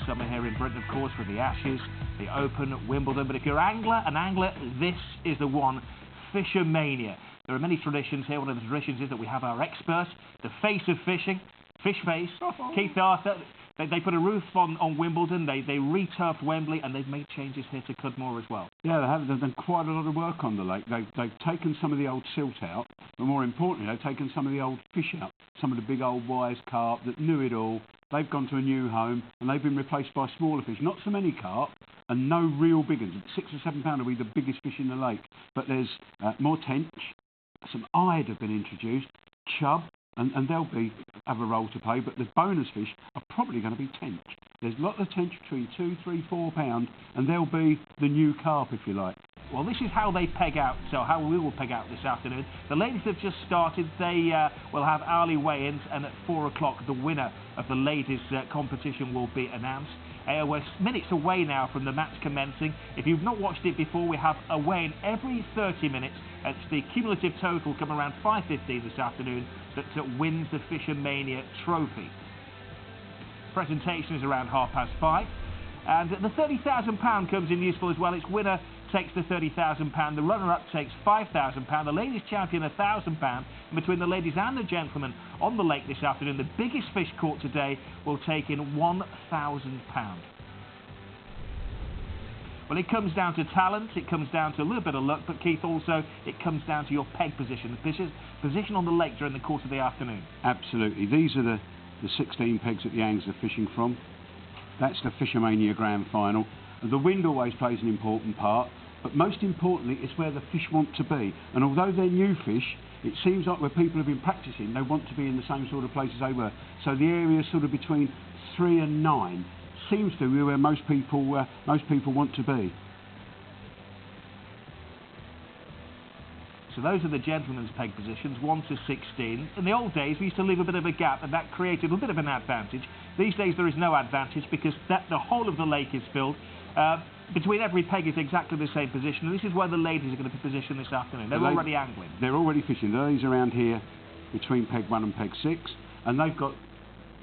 the summer here in Britain, of course, with the Ashes, the Open, Wimbledon. But if you're an angler, this is the one, FishOMania. There are many traditions here. One of the traditions is that we have our expert, the face of fishing, Fish Face, Keith Arthur. They put a roof on Wimbledon, they re-turfed Wembley, and they've made changes here to Cudmore as well. Yeah, they have. They've done quite a lot of work on the lake. They've taken some of the old silt out, but more importantly, they've taken some of the old fish out, some of the big old wise carp that knew it all. They've gone to a new home, and they've been replaced by smaller fish. Not so many carp, and no real big ones. 6 or 7 pound will be the biggest fish in the lake. But there's more tench, some ide have been introduced, chub, and they'll have a role to play, but the bonus fish are probably going to be tench. There's a lot of tench between 2, 3, 4 pound, and they'll be the new carp, if you like. Well, this is how they peg out, so how we will peg out this afternoon. The ladies have just started. They will have hourly weigh-ins, and at 4 o'clock, the winner of the ladies' competition will be announced. We're minutes away now from the match commencing. If you've not watched it before, we have a weigh-in every 30 minutes. It's the cumulative total come around 5:15 this afternoon that wins the FishOMania trophy. Presentation is around £5:30, and the £30,000 comes in useful as well. Its winner takes the £30,000, the runner-up takes £5,000, the ladies champion £1,000, and between the ladies and the gentlemen on the lake this afternoon, the biggest fish caught today will take in £1,000. Well, it comes down to talent, it comes down to a little bit of luck, but Keith, also, it comes down to your peg position, the position on the lake during the course of the afternoon. Absolutely. These are the 16 pegs that the anglers are fishing from. That's the FishOMania Grand Final. The wind always plays an important part, but most importantly, it's where the fish want to be. And although they're new fish, it seems like where people have been practising, they want to be in the same sort of places they were. So the area sort of between 3 and 9 seems to be where most people want to be. So those are the gentlemen's peg positions, 1 to 16. In the old days, we used to leave a bit of a gap, and that created a bit of an advantage. These days, there is no advantage because the whole of the lake is filled. Between every peg is exactly the same position, and this is where the ladies are going to be positioned this afternoon. They're already angling. They're already fishing. The ladies around here between peg 1 and peg 6, and they've got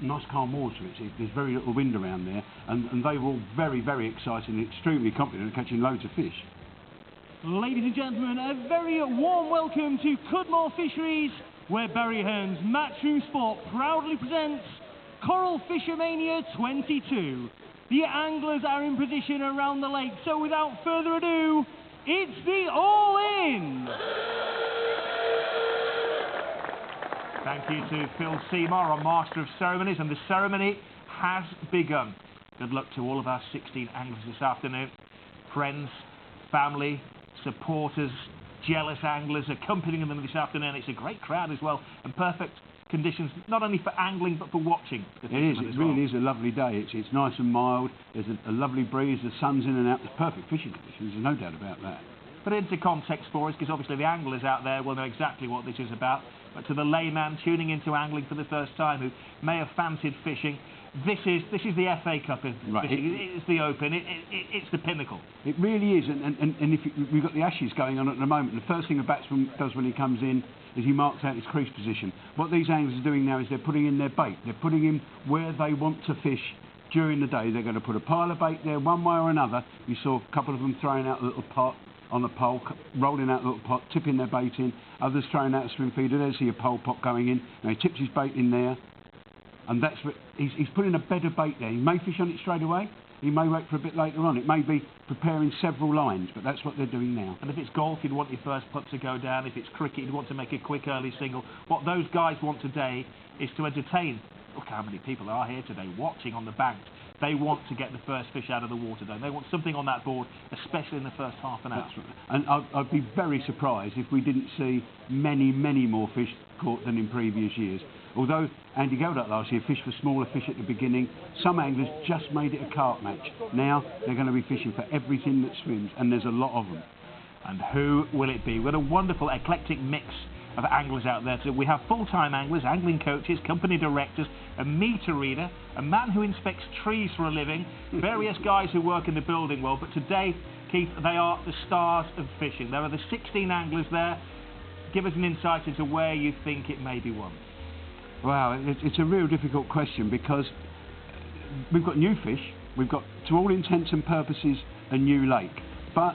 nice calm water. There's very little wind around there, and they were all very, very excited and extremely confident of catching loads of fish. Ladies and gentlemen, a very warm welcome to Cudmore Fisheries, where Barry Hearn's Matchroom Sport proudly presents Coral FishOMania 22. The anglers are in position around the lake, so without further ado, it's the all-in! Thank you to Phil Seymour, our Master of Ceremonies, and the ceremony has begun. Good luck to all of our 16 anglers this afternoon. Friends, family, supporters, jealous anglers accompanying them this afternoon. It's a great crowd as well, and perfect conditions not only for angling but for watching. It really is a lovely day. It's nice and mild. There's a lovely breeze. The sun's in and out. It's perfect fishing conditions. There's no doubt about that. Put it into context for us, because obviously the anglers out there will know exactly what this is about. But to the layman tuning into angling for the first time, who may have fancied fishing, this is the FA Cup, right. It's the Open. It's the pinnacle. It really is, and if we've got the Ashes going on at the moment, the first thing a batsman does when he comes in is he marks out his crease position. What these anglers are doing now is they're putting in their bait. They're putting in where they want to fish during the day. They're going to put a pile of bait there one way or another. You saw a couple of them throwing out a little pot on the pole, rolling out a little pot, tipping their bait in. Others throwing out a swim feeder. There's your pole pot going in. Now he tips his bait in there, and that's what he's putting a bed of bait there. He may fish on it straight away. He may wait for a bit later on. It may be preparing several lines, but that's what they're doing now. And if it's golf, you'd want your first putt to go down. If it's cricket, you'd want to make a quick early single. What those guys want today is to entertain. Look how many people are here today watching on the bank. They want to get the first fish out of the water, though. They want something on that board, especially in the first half an hour. That's right. And I'd be very surprised if we didn't see many, many more fish caught than in previous years. Although Andy Gelduck last year fished for smaller fish at the beginning, some anglers just made it a carp match. Now they're going to be fishing for everything that swims, and there's a lot of them. And who will it be? We've got a wonderful eclectic mix of anglers out there. So we have full-time anglers, angling coaches, company directors, a meter reader, a man who inspects trees for a living, various guys who work in the building world. But today, Keith, they are the stars of fishing. There are the 16 anglers there. Give us an insight into where you think it may be won. Wow, it's a real difficult question because we've got new fish. we've got, to all intents and purposes, a new lake. But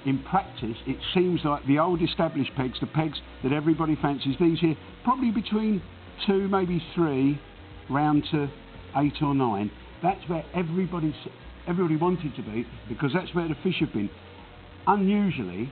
in practice, it seems like the old established pegs, the pegs that everybody fancies, these here, probably between 2, maybe 3, round to 8 or 9. That's where everybody wanted to be, because that's where the fish have been. Unusually,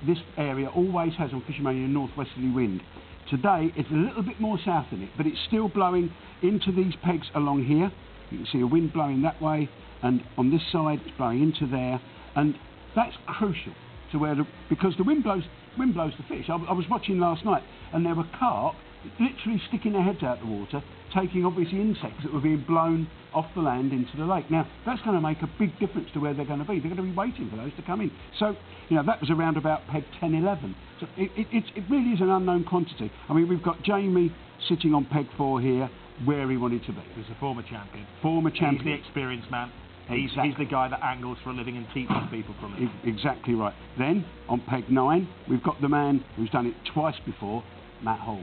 this area always has on FishOMania a northwesterly wind. Today, it's a little bit more south than it, but it's still blowing into these pegs along here. You can see a wind blowing that way, and on this side, it's blowing into there. And that's crucial to where because the wind blows the fish. I was watching last night, and there were carp literally sticking their heads out the water, taking obviously insects that were being blown off the land into the lake. Now, that's going to make a big difference to where they're going to be. They're going to be waiting for those to come in. So, you know, that was around about peg 10, 11. So it really is an unknown quantity. I mean, we've got Jamie sitting on peg 4 here, where he wanted to be. He's a former champion. Former champion. He's the experienced man. He's the guy that angles for a living and teaches people from it. Exactly right. Then, on peg 9, we've got the man who's done it twice before, Matt Hall.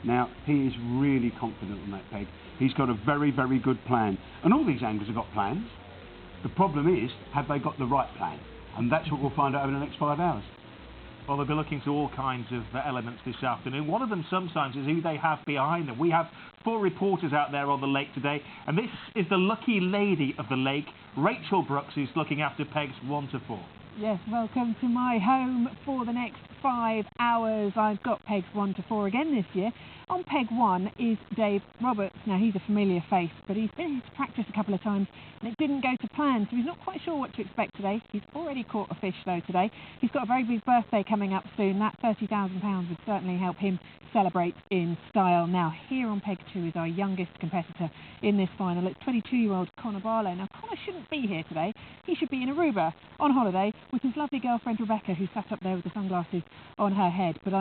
Now, he is really confident on that peg. He's got a very, very good plan. And all these anglers have got plans. The problem is, have they got the right plan? And that's what we'll find out over the next 5 hours. Well, they'll be looking to all kinds of elements this afternoon. One of them sometimes is who they have behind them. We have 4 reporters out there on the lake today, and this is the lucky lady of the lake, Rachel Brooks, who's looking after pegs 1 to 4. Yes, welcome to my home for the next 5 hours. I've got pegs 1 to 4 again this year. On peg 1 is Dave Roberts. Now, he's a familiar face, but he's been here to practice a couple of times, and it didn't go to plan, so he's not quite sure what to expect today. He's already caught a fish, though, today. He's got a very big birthday coming up soon. That £30,000 would certainly help him celebrate in style. Now, here on peg 2 is our youngest competitor in this final. It's 22-year-old Conor Barlow. Now, Conor shouldn't be here today. He should be in Aruba on holiday with his lovely girlfriend Rebecca, who sat up there with the sunglasses on her head. But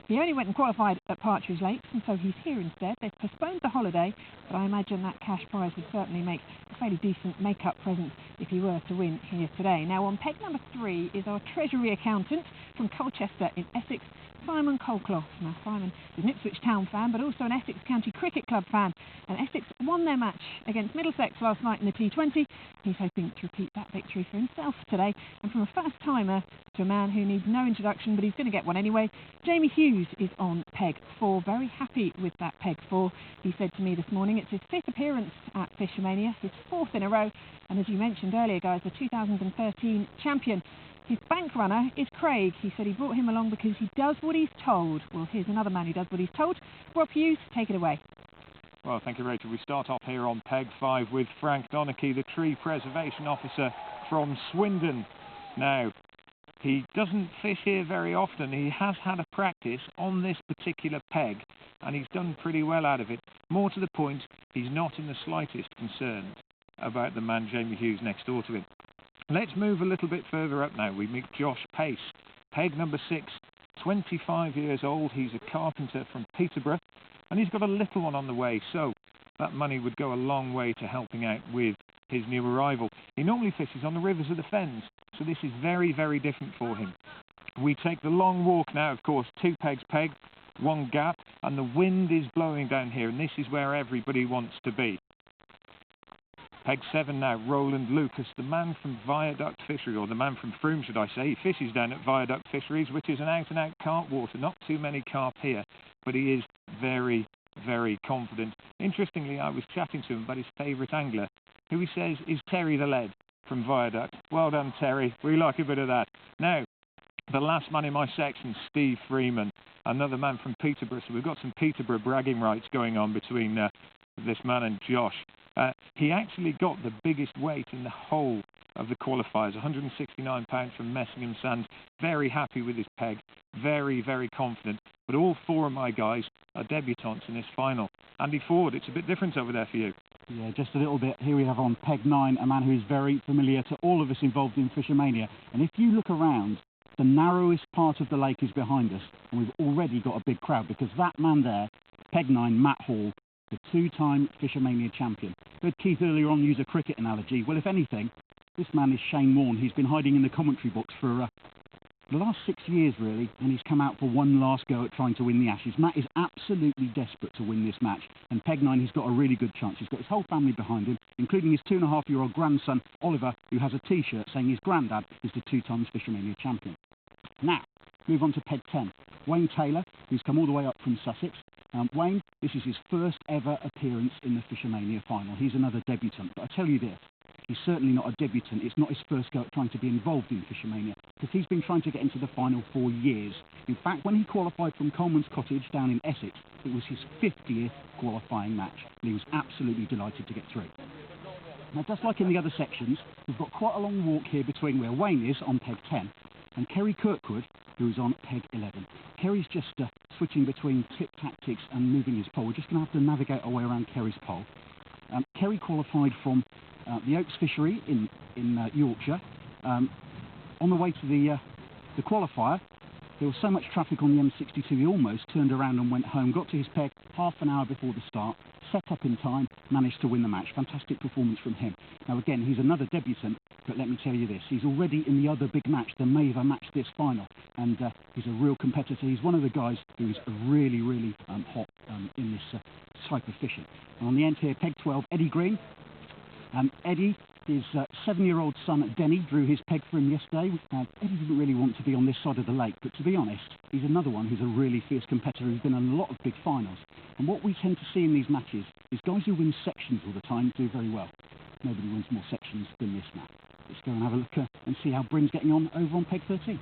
he only went and qualified at Partridge Lakes, and so he's here instead. They've postponed the holiday, but I imagine that cash prize would certainly make a fairly decent make-up present if he were to win here today. Now, on peg number 3 is our Treasury accountant from Colchester in Essex, Simon Colclough. Now, Simon is an Ipswich Town fan, but also an Essex County Cricket Club fan. And Essex won their match against Middlesex last night in the T20. He's hoping to repeat that victory for himself today. And from a first-timer to a man who needs no introduction, but he's going to get one anyway, Jamie Hughes is on peg 4. Very happy with that peg 4. He said to me this morning it's his 5th appearance at FishOMania, his 4th in a row. And as you mentioned earlier, guys, the 2013 champion. His bank runner is Craig. He said he brought him along because he does what he's told. Well, here's another man who does what he's told. Rob Hughes, take it away. Well, thank you, Rachel. We start off here on peg 5 with Frank Donachie, the tree preservation officer from Swindon. Now, he doesn't fish here very often. He has had a practice on this particular peg, and he's done pretty well out of it. More to the point, he's not in the slightest concerned about the man Jamie Hughes next door to him. Let's move a little bit further up now. We meet Josh Pace, peg number 6, 25 years old. He's a carpenter from Peterborough, and he's got a little one on the way, so that money would go a long way to helping out with his new arrival. He normally fishes on the rivers of the Fens, so this is very, very different for him. We take the long walk now, of course, 2 pegs peg, 1 gap, and the wind is blowing down here, and this is where everybody wants to be. Peg 7 now, Roland Lucas, the man from Viaduct Fishery, or the man from Freeman, should I say. He fishes down at Viaduct Fisheries, which is an out-and-out carp water. Not too many carp here, but he is very, very confident. Interestingly, I was chatting to him about his favourite angler, who he says is Terry the Lead from Viaduct. Well done, Terry. We like a bit of that. Now, the last man in my section, Steve Freeman, another man from Peterborough. So we've got some Peterborough bragging rights going on between this man and Josh. He actually got the biggest weight in the whole of the qualifiers, 169 pounds from Messingham Sands. Very happy with his peg, very, very confident. But all 4 of my guys are debutants in this final. Andy Ford, it's a bit different over there for you. Yeah, just a little bit. Here we have on peg 9, a man who is very familiar to all of us involved in FishOMania. And if you look around, the narrowest part of the lake is behind us, and we've already got a big crowd, because that man there, peg 9, Matt Hall, the 2-time FishOMania champion. Heard Keith earlier on use a cricket analogy. Well, if anything, this man is Shane Warne. He's been hiding in the commentary box for the last 6 years really, and he's come out for one last go at trying to win the Ashes. Matt is absolutely desperate to win this match, and peg 9, he's got a really good chance. He's got his whole family behind him, including his 2.5-year-old grandson, Oliver, who has a T-shirt saying his granddad is the 2-time FishOMania champion. Now, move on to peg 10. Wayne Taylor, who's come all the way up from Sussex. Wayne, this is his first ever appearance in the FishOMania final. He's another debutant, but I tell you this, he's certainly not a debutant. It's not his first go at trying to be involved in FishOMania, because he's been trying to get into the final for years. In fact, when he qualified from Coleman's Cottage down in Essex, it was his 50th qualifying match, and he was absolutely delighted to get through. Now, just like in the other sections, we've got quite a long walk here between where Wayne is on peg 10 and Kerry Kirkwood, who is on peg 11. Kerry's just switching between tip tactics and moving his pole. We're just going to have to navigate our way around Kerry's pole. Kerry qualified from the Oaks Fishery in Yorkshire. On the way to the qualifier, there was so much traffic on the M62 he almost turned around and went home, got to his peg half an hour before the start, set up in time, managed to win the match. Fantastic performance from him. Now again, he's another debutant, but let me tell you this, he's already in the other big match, the Maver match this final, and he's a real competitor. He's one of the guys who's really, really hot in this type of fishing. And on the end here, peg 12, Eddie Green. Eddie, his 7-year-old son Denny drew his peg for him yesterday. Eddie didn't really want to be on this side of the lake, but to be honest, he's another one who's a really fierce competitor who's been in a lot of big finals. And what we tend to see in these matches is guys who win sections all the time do very well. Nobody wins more sections than this man. Let's go and have a look and see how Bryn's getting on over on peg 13.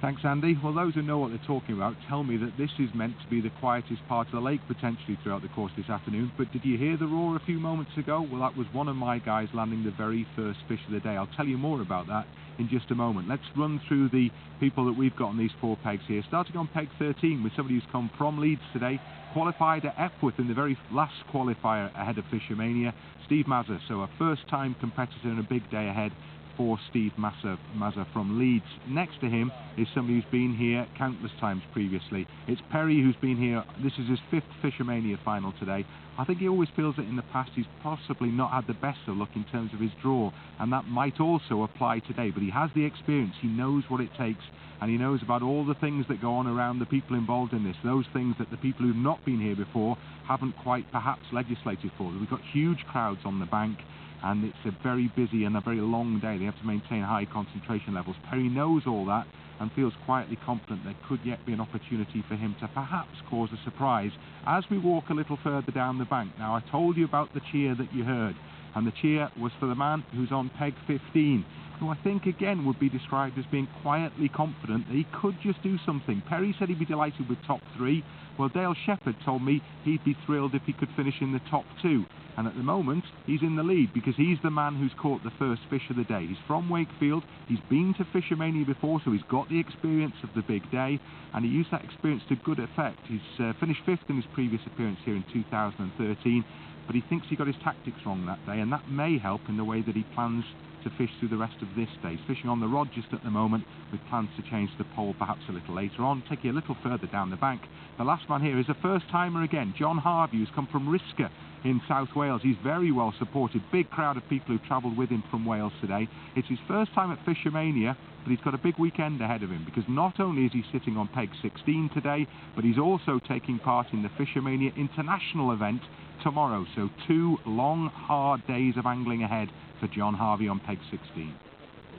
Thanks, Andy. Well, those who know what they're talking about tell me that this is meant to be the quietest part of the lake potentially throughout the course this afternoon. But did you hear the roar a few moments ago? Well, that was one of my guys landing the very first fish of the day. I'll tell you more about that in just a moment. Let's run through the people that we've got on these 4 pegs here. Starting on peg 13 with somebody who's come from Leeds today, qualified at Epworth in the very last qualifier ahead of FishOMania, Steve Mazza. So a first-time competitor and a big day ahead for Steve Mazza from Leeds. Next to him is somebody who's been here countless times previously. It's Perry, who's been here. This is his 5th FishOMania final today. I think he always feels that in the past he's possibly not had the best of luck in terms of his draw, and that might also apply today, but he has the experience, he knows what it takes, and he knows about all the things that go on around the people involved in this, those things that the people who've not been here before haven't quite perhaps legislated for. We've got huge crowds on the bank, and it's a very busy and a very long day. They have to maintain high concentration levels. Perry knows all that and feels quietly confident there could yet be an opportunity for him to perhaps cause a surprise as we walk a little further down the bank. Now, I told you about the cheer that you heard, and the cheer was for the man who's on peg 15, who I think again would be described as being quietly confident that he could just do something. Perry said he'd be delighted with top 3. Well, Dale Shepherd told me he'd be thrilled if he could finish in the top 2. And at the moment, he's in the lead because he's the man who's caught the first fish of the day. He's from Wakefield, he's been to FishOMania before, so he's got the experience of the big day, and he used that experience to good effect. He's finished 5th in his previous appearance here in 2013, but he thinks he got his tactics wrong that day, and that may help in the way that he plans to fish through the rest of this day. He's fishing on the rod just at the moment, with plans to change the pole perhaps a little later on. Take you a little further down the bank. The last man here is a first-timer again, John Harvey, who's come from Risca in South Wales. He's very well supported, big crowd of people who've travelled with him from Wales today. It's his first time at FishOMania, but he's got a big weekend ahead of him because not only is he sitting on peg 16 today, but he's also taking part in the FishOMania International event tomorrow. So 2 long, hard days of angling ahead for John Harvey on peg 16.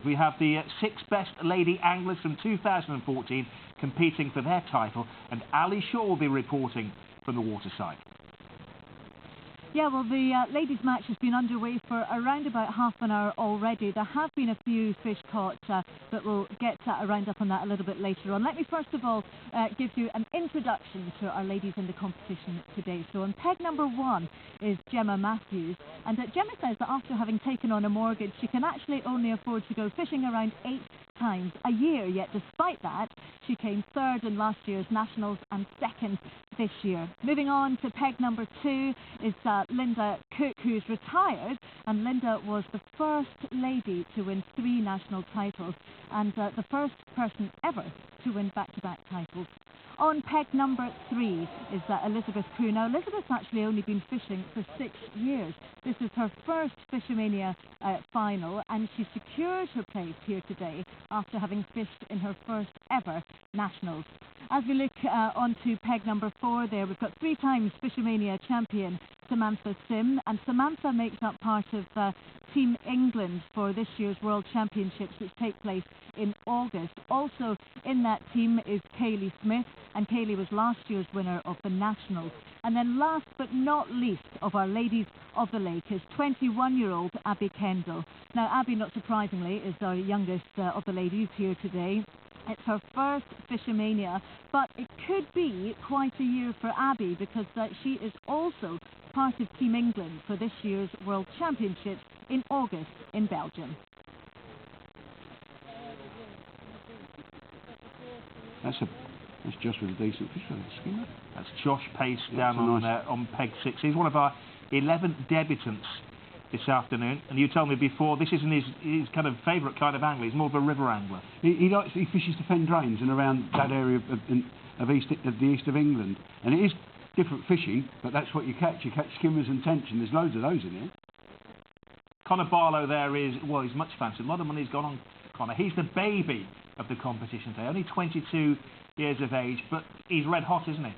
We have the 6 best lady anglers from 2014 competing for their title, and Ali Shaw will be reporting from the waterside. Yeah, well, the ladies' match has been underway for around about half an hour already. There have been a few fish caught, but we'll get a roundup on that a little bit later on. Let me first of all give you an introduction to our ladies in the competition today. So on peg number 1 is Gemma Matthews, and Gemma says that after having taken on a mortgage, she can actually only afford to go fishing around 8 times a year, yet despite that, she came 3rd in last year's Nationals and 2nd this year. Moving on to peg number 2 is Linda Cook, who's retired, and Linda was the first lady to win 3 national titles and the first person ever to win back-to-back titles. On peg number 3 is Elizabeth Crew. Now, Elizabeth's actually only been fishing for 6 years. This is her first FishOMania final, and she secured her place here today after having fished in her first ever nationals. As we look onto peg number 4 there, we've got 3 times FishOMania champion Samantha Sim, and Samantha makes up part of Team England for this year's World Championships, which take place in August. Also in that team is Kaylee Smith, and Kaylee was last year's winner of the Nationals. And then last but not least of our ladies of the lake is 21-year-old Abby Kendall. Now, Abby, not surprisingly, is our youngest of the ladies here today. It's her first FishOMania, but it could be quite a year for Abby because she is also part of Team England for this year's World Championships in August in Belgium. That's Josh with a decent fish on the skimmer. That's Josh Pace down on peg 6. He's one of our 11 debutants this afternoon, and you told me before this isn't his kind of favourite kind of angler. He's more of a river angler. He fishes the fen drains and around that area of the east of England, and it is different fishing, but that's what you catch. You catch skimmers and tension. There's loads of those in here. Conor Barlow there is, well, he's much fancied. A lot of money's gone on Conor. He's the baby of the competition today, only 22 years of age, but he's red hot, isn't he?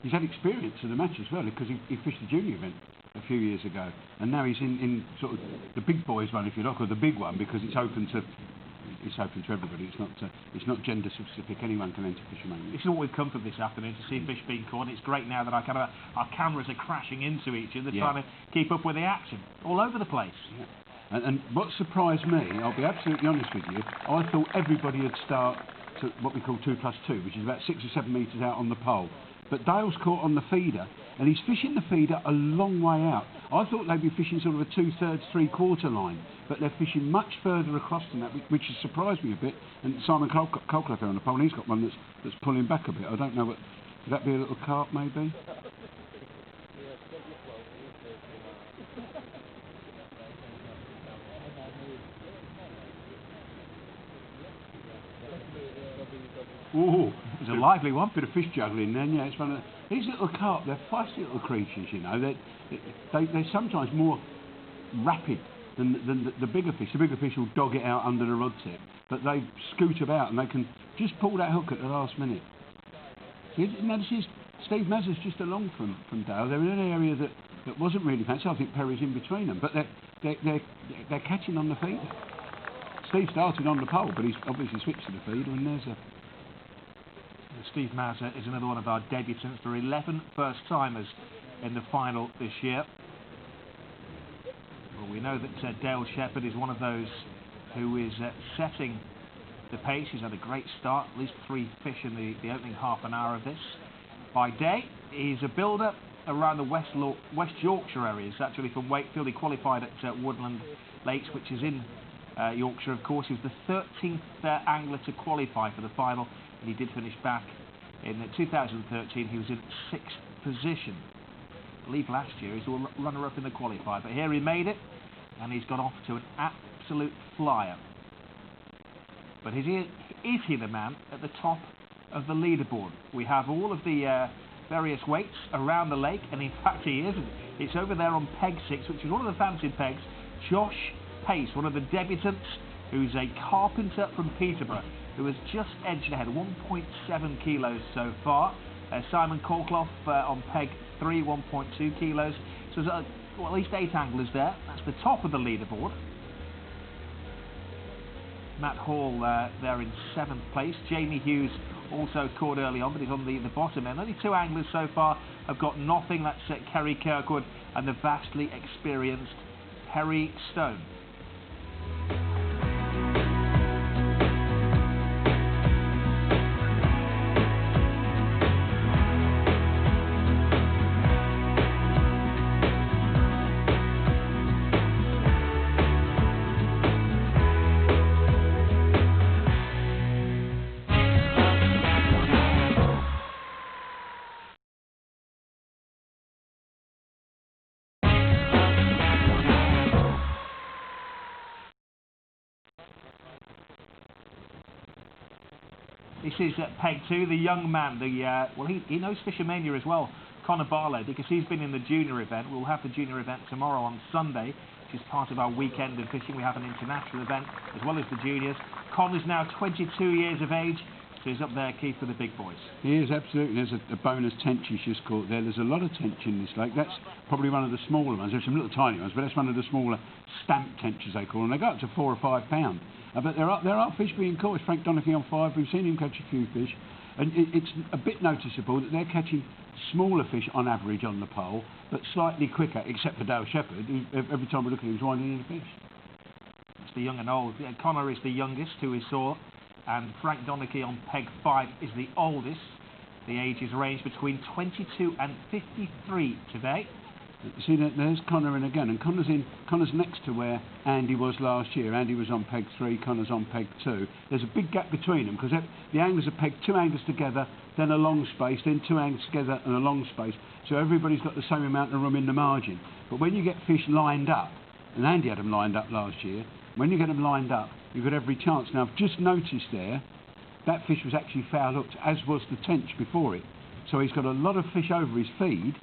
He's had experience of the match as well, because he fished the junior event a few years ago, and now he's in sort of the big boys one, if you like, or the big one, because it's open to everybody. It's not gender specific. Anyone can enter FishOMania. This is what we've come for this afternoon, to see fish being caught. It's great now that our cameras are crashing into each other, trying to keep up with the action all over the place. Yeah. And what surprised me, I'll be absolutely honest with you, I thought everybody would start to what we call 2+2, which is about 6 or 7 metres out on the pole. But Dale's caught on the feeder, and he's fishing the feeder a long way out. I thought they'd be fishing sort of a 2/3, 3/4 line, but they're fishing much further across than that, which has surprised me a bit. And Simon Colclough there on the pole, and he's got one that's pulling back a bit. I don't know what. Could that be a little carp, maybe? Ooh, it's a lively one. Bit of fish juggling then, yeah. It's one of these little carp. They're feisty little creatures, you know. They're sometimes more rapid than the bigger fish. The bigger fish will dog it out under the rod tip, but they scoot about and they can just pull that hook at the last minute. So, you know, this is Steve Mazur's just along from Dale. They're in an area that wasn't really fancy. I think Perry's in between them, but they're catching on the feeder. Steve started on the pole, but he's obviously switched to the feeder, and there's a. Steve Mazur is another one of our debutants. There are 11 first-timers in the final this year. Well, we know that Dale Shepherd is one of those who is setting the pace. He's had a great start, at least 3 fish in the opening half an hour of this. By day, he's a builder around the West Yorkshire areas, actually from Wakefield. He qualified at Woodland Lakes, which is in Yorkshire, of course. He was the 13th angler to qualify for the final, and he did finish back in 2013. He was in 6th position. I believe last year he was a runner-up in the qualifier, but here he made it, and he's got off to an absolute flyer. But is he the man at the top of the leaderboard? We have all of the various weights around the lake, and in fact he isn't. It's over there on peg 6, which is one of the fancied pegs. Josh Pace, one of the debutants, who's a carpenter from Peterborough, who has just edged ahead, 1.7 kilos so far. Simon Colclough on peg 3, 1.2 kilos. So there's at least 8 anglers there. That's the top of the leaderboard. Matt Hall there in 7th place. Jamie Hughes also caught early on, but he's on the bottom end. Only 2 anglers so far have got nothing. That's Kerry Kirkwood and the vastly experienced Perry Stone. This is Peg 2, the young man. Well, he knows FishOMania as well, Conor Barlow, because he's been in the junior event. We'll have the junior event tomorrow on Sunday, which is part of our weekend of fishing. We have an international event as well as the juniors. Conor's now 22 years of age, so he's up there key for the big boys. He is, absolutely. There's a bonus tench he's just caught there. There's a lot of tench in this lake. That's probably one of the smaller ones. There's some little tiny ones, but that's one of the smaller stamp tenches they call them. They go up to 4 or 5 pound. But there are fish being caught. It's Frank Donachie on 5. We've seen him catch a few fish. And it's a bit noticeable that they're catching smaller fish on average on the pole, but slightly quicker, except for Dale Shepherd, who every time we look at him, he's winding in a fish. It's the young and old. Conor is the youngest, who we saw, and Frank Donachie on Peg 5 is the oldest. The ages range between 22 and 53 today. See, there's Conor in again, and Conor's next to where Andy was last year. Andy was on Peg 3, Conor's on Peg 2. There's a big gap between them, because the anglers are pegged 2 anglers together, then a long space, then 2 anglers together and a long space, so everybody's got the same amount of room in the margin. But when you get fish lined up, and Andy had them lined up last year, when you get them lined up, you've got every chance. Now, I've just noticed there, that fish was actually foul hooked, as was the tench before it. So he's got a lot of fish over his feed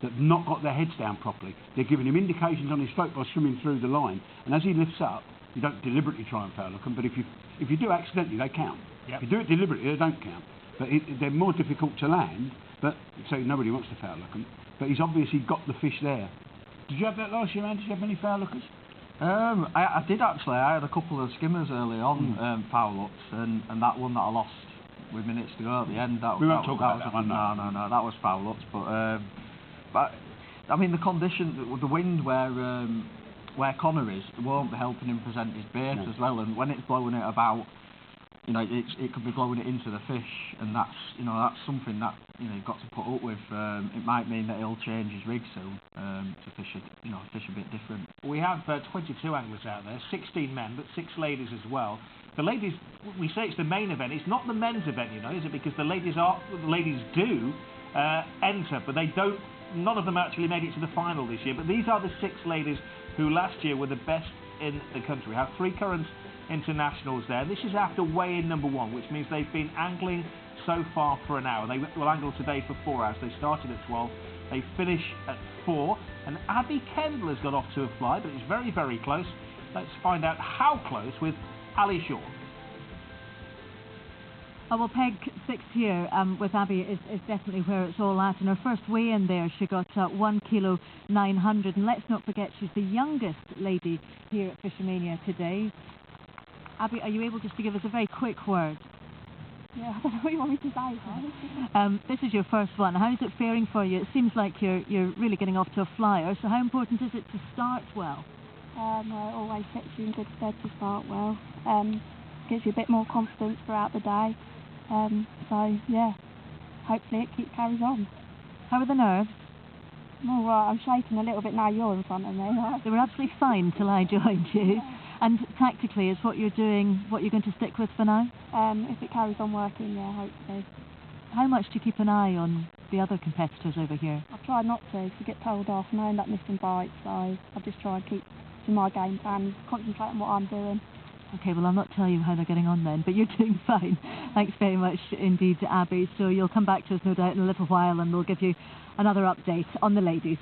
that have not got their heads down properly. They're giving him indications on his float by swimming through the line, and as he lifts up, you don't deliberately try and foul hook them, but if you do accidentally, they count. Yep. If you do it deliberately, they don't count. But they're more difficult to land, but so nobody wants to foul hook them. But he's obviously got the fish there. Did you have that last year, Andy? Did you have any foul hookers? I did actually. I had a couple of skimmers early on, foul hooks, and that one that I lost with minutes to go at the end. We won't talk about that one. No, that was foul hooks. But I mean, the condition, the wind where Conor is, won't be helping him present his bait as well. And when it's blowing it about, it could be blowing it into the fish, and that's something that you've got to put up with. It might mean that he'll change his rig soon to fish a bit different. We have 22 anglers out there, 16 men, but 6 ladies as well. The ladies, we say it's the main event. It's not the men's event, is it? Because the ladies do enter, but they don't. None of them actually made it to the final this year. But these are the 6 ladies who last year were the best in the country. We have 3 current internationals there. This is after weigh-in number 1, which means they've been angling so far for an hour. They will angle today for 4 hours. They started at 12. They finish at 4. And Abby Kendall has got off to a fly, but it's very, very close. Let's find out how close with Ali Shaw. Well, Peg 6 here with Abby is definitely where it's all at. In her first weigh-in there, she got 1 kilo 900. And let's not forget, she's the youngest lady here at FishOMania today. Abby, are you able just to give us a very quick word? Yeah, I don't know what you want me to say. This is your first one. How's it faring for you? It seems like you're really getting off to a flyer. So how important is it to start well? It always sets you in good stead to start well. Gives you a bit more confidence throughout the day. So yeah, hopefully it carries on. How are the nerves? All right, I'm shaking a little bit now you're in front of me. They were absolutely fine till I joined you. And tactically, is what you're doing what you're going to stick with for now? If it carries on working, yeah, hopefully. How much do you keep an eye on the other competitors over here? I try not to get told off and I end up missing bites, so I just try and keep to my game plan, concentrate on what I'm doing. OK, well, I'll not tell you how they're getting on then, but you're doing fine. Thanks very much indeed, Abby. So you'll come back to us, no doubt, in a little while, and we'll give you another update on the ladies.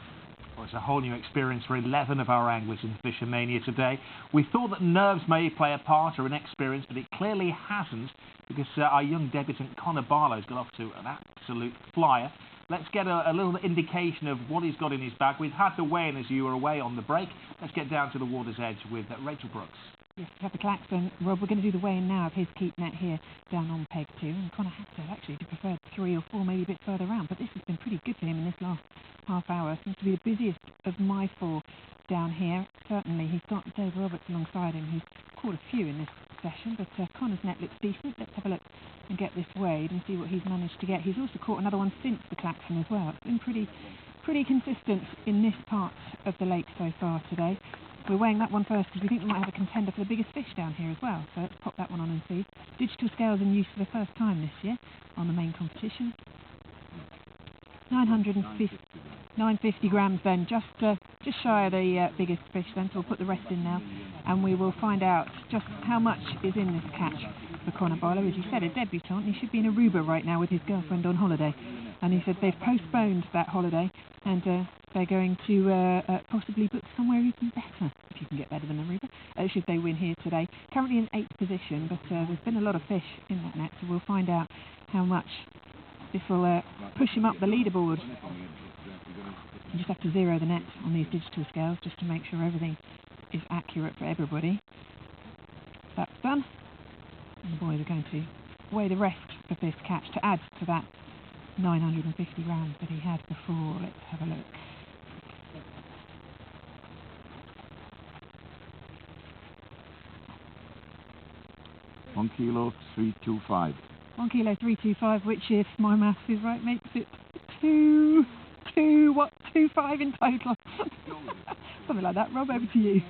Well, it's a whole new experience for 11 of our anglers in FishOMania today. We thought that nerves may play a part or inexperience, but it clearly hasn't, because our young debutant Conor Barlow's got off to an absolute flyer. Let's get a little indication of what he's got in his bag. We've had the weigh-in as you were away on the break. Let's get down to the water's edge with Rachel Brooks. Yes, we have the klaxon. Rob, we're going to do the weigh-in now of his keep net here down on Peg 2. And Conor had to actually preferred 3 or 4, maybe a bit further around. But this has been pretty good for him in this last half hour. Seems to be the busiest of my 4 down here. Certainly, he's got Dave Roberts alongside him, who's caught a few in this session. But Conor's net looks decent. Let's have a look and get this weighed and see what he's managed to get. He's also caught another one since the klaxon as well. It's been pretty consistent in this part of the lake so far today. We're weighing that one first because we think we might have a contender for the biggest fish down here as well. So let's pop that one on and see. Digital scales in use for the first time this year on the main competition. 950 grams then, just shy of the biggest fish then. So we'll put the rest in now and we will find out just how much is in this catch for Conor Barlow. As you said, a debutant. He should be in Aruba right now with his girlfriend on holiday. And he said they've postponed that holiday and they're going to possibly book somewhere even better, if you can get better than Aruba, should they win here today. Currently in 8th position, but there's been a lot of fish in that net, so we'll find out how much this will push him up the leaderboard. You just have to zero the net on these digital scales just to make sure everything is accurate for everybody. That's done. And the boys are going to weigh the rest of this catch to add to that 950 grams that he had before. Let's have a look. One kilo 325. 1 kilo 325, which, if my maths is right, makes it 25 in total. Something like that. Rob, over to you.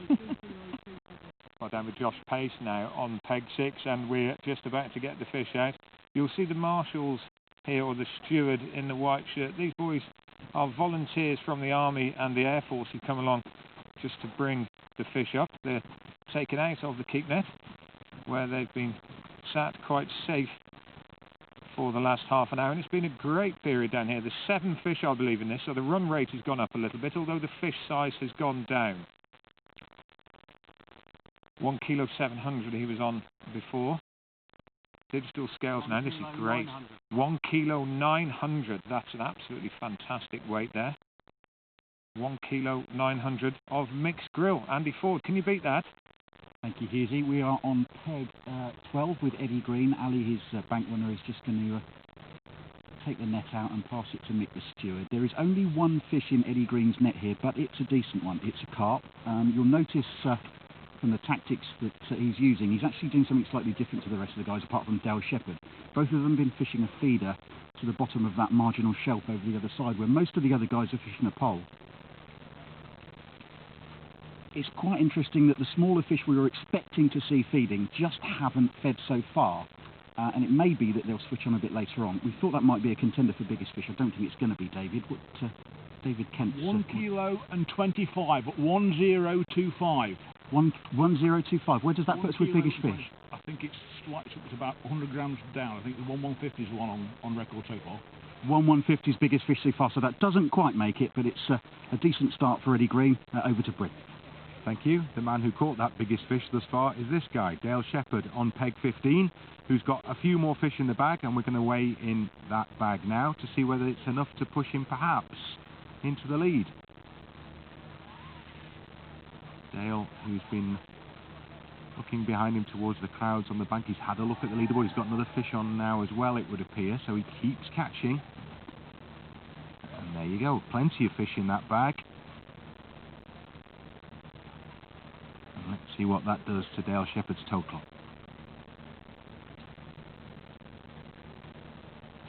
Well, down with Josh Pace now on peg 6, and we're just about to get the fish out. You'll see the marshals here, or the steward in the white shirt. These boys are volunteers from the Army and the Air Force who come along just to bring the fish up. They're taken out of the keep net, where they've been sat quite safe for the last half an hour, and it's been a great period down here. There's 7 fish, I believe, in this, so the run rate has gone up a little bit, although the fish size has gone down. 1 kilo 700 he was on before. Digital scales now, this is great. 1 kilo 900, that's an absolutely fantastic weight there. 1 kilo 900 of mixed grill. Andy Ford, can you beat that? Thank you, Hughesy. We are on peg 12 with Eddie Green. Ali, his bank winner, is just going to take the net out and pass it to Mick the steward. There is only one fish in Eddie Green's net here, but it's a decent one. It's a carp. You'll notice from the tactics that he's using, he's actually doing something slightly different to the rest of the guys, apart from Dale Shepherd. Both of them have been fishing a feeder to the bottom of that marginal shelf over the other side, where most of the other guys are fishing a pole. It's quite interesting that the smaller fish we were expecting to see feeding just haven't fed so far, and it may be that they'll switch on a bit later on. We thought that might be a contender for biggest fish. I don't think it's going to be, David. What, David Kent? 1 kilo and 25 at 1025. 1025. Where does that put us with biggest fish? I think it's slightly up to about 100 grams down. I think the 1150 is the one on record so far. 1150's biggest fish so far, so that doesn't quite make it, but it's a decent start for Eddie Green. Over to Britt. Thank you. The man who caught that biggest fish thus far is this guy, Dale Shepherd, on peg 15, who's got a few more fish in the bag, and we're going to weigh in that bag now to see whether it's enough to push him perhaps into the lead. Dale, who's been looking behind him towards the clouds on the bank, he's had a look at the leaderboard. He's got another fish on now as well, it would appear, so he keeps catching. And there you go, plenty of fish in that bag. And let's see what that does to Dale Shepherd's total.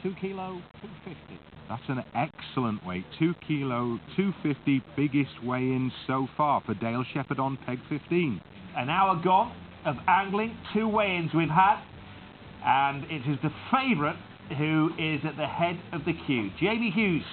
2 kilo 250. That's an excellent weight. 2 kilo 250, biggest weigh-in so far for Dale Shepherd on peg 15. An hour gone of angling, 2 weigh-ins we've had, and it is the favourite who is at the head of the queue. Jamie Hughes,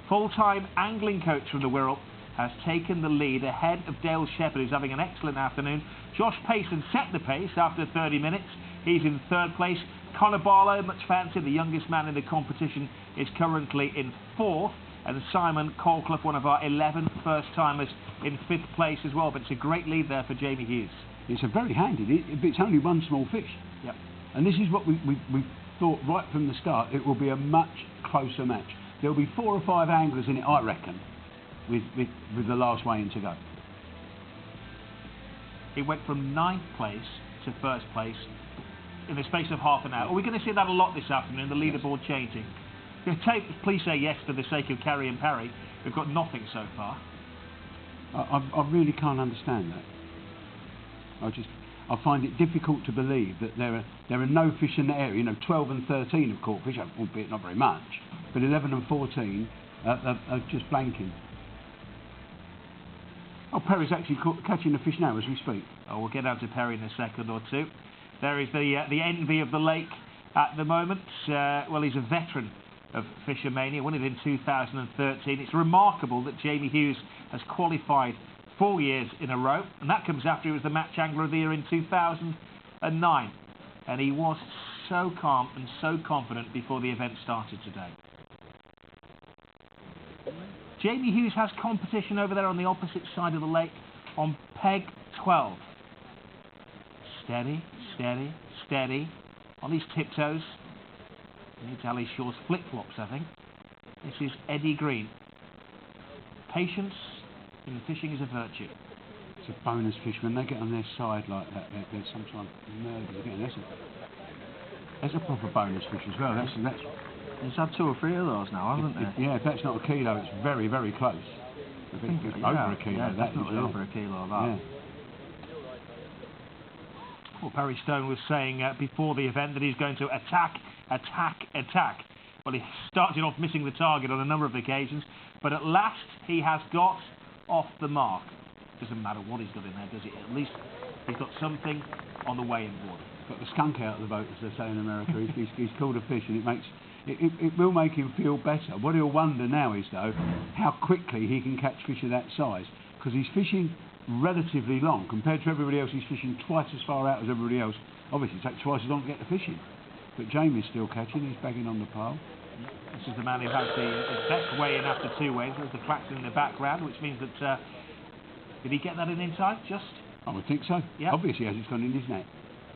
full-time angling coach from the Wirral, has taken the lead ahead of Dale Shepherd, who's having an excellent afternoon. Josh Payson set the pace after 30 minutes. He's in 3rd place. Conor Barlow, much fancied, the youngest man in the competition, is currently in 4th. And Simon Colclough, one of our 11 first-timers, in 5th place as well. But it's a great lead there for Jamie Hughes. It's a very handy. It's only one small fish. Yep. And this is what we thought right from the start. It will be a much closer match. There'll be 4 or 5 anglers in it, I reckon, with the last weigh-in to go. It went from 9th place to 1st place in the space of half an hour. Are we going to see that a lot this afternoon, the leaderboard changing? Please say yes for the sake of Kerry and Perry. We've got nothing so far. I really can't understand that. I find it difficult to believe that there are no fish in the area. You know, 12 and 13 have caught fish, albeit not very much, but 11 and 14 are just blanking. Oh, Perry's actually catching the fish now as we speak. Oh, we'll get out to Perry in a second or two. There is the envy of the lake at the moment. Well, he's a veteran of FishOMania, won it in 2013. It's remarkable that Jamie Hughes has qualified 4 years in a row, and that comes after he was the Match Angler of the Year in 2009. and he was so calm and so confident before the event started today. Jamie Hughes has competition over there on the opposite side of the lake on peg 12. Steady, steady, steady on his tiptoes. You need to Ali Shaw's flip-flops, I think. This is Eddie Green. Patience in fishing is a virtue. It's a bonus fish when they get on their side like that. They're sometimes murdered again. That's a proper bonus fish as well. That's He's had 2 or 3 of those now, hasn't he? Yeah, if that's not a kilo, it's very, very close. I think it's over a kilo. Yeah, that definitely is, over a kilo. That. Yeah. Well, Barry Stone was saying before the event that he's going to attack, attack, attack. Well, he started off missing the target on a number of occasions, but at last he has got off the mark. Doesn't matter what he's got in there, does it? At least he's got something on the weigh-in board. Got the skunk out of the boat, as they say in America. He's caught a fish, and it will make him feel better. What he'll wonder now is, though, how quickly he can catch fish of that size, because he's fishing relatively long compared to everybody else. He's fishing twice as far out as everybody else. Obviously, it takes twice as long to get the fish in. But Jamie's still catching. He's bagging on the pole. This is the man who has the best weigh-in after 2 weighs. There's the Claxton in the background, which means that did he get that in time? Just? I would think so. Yep. Obviously, as it's gone in his net.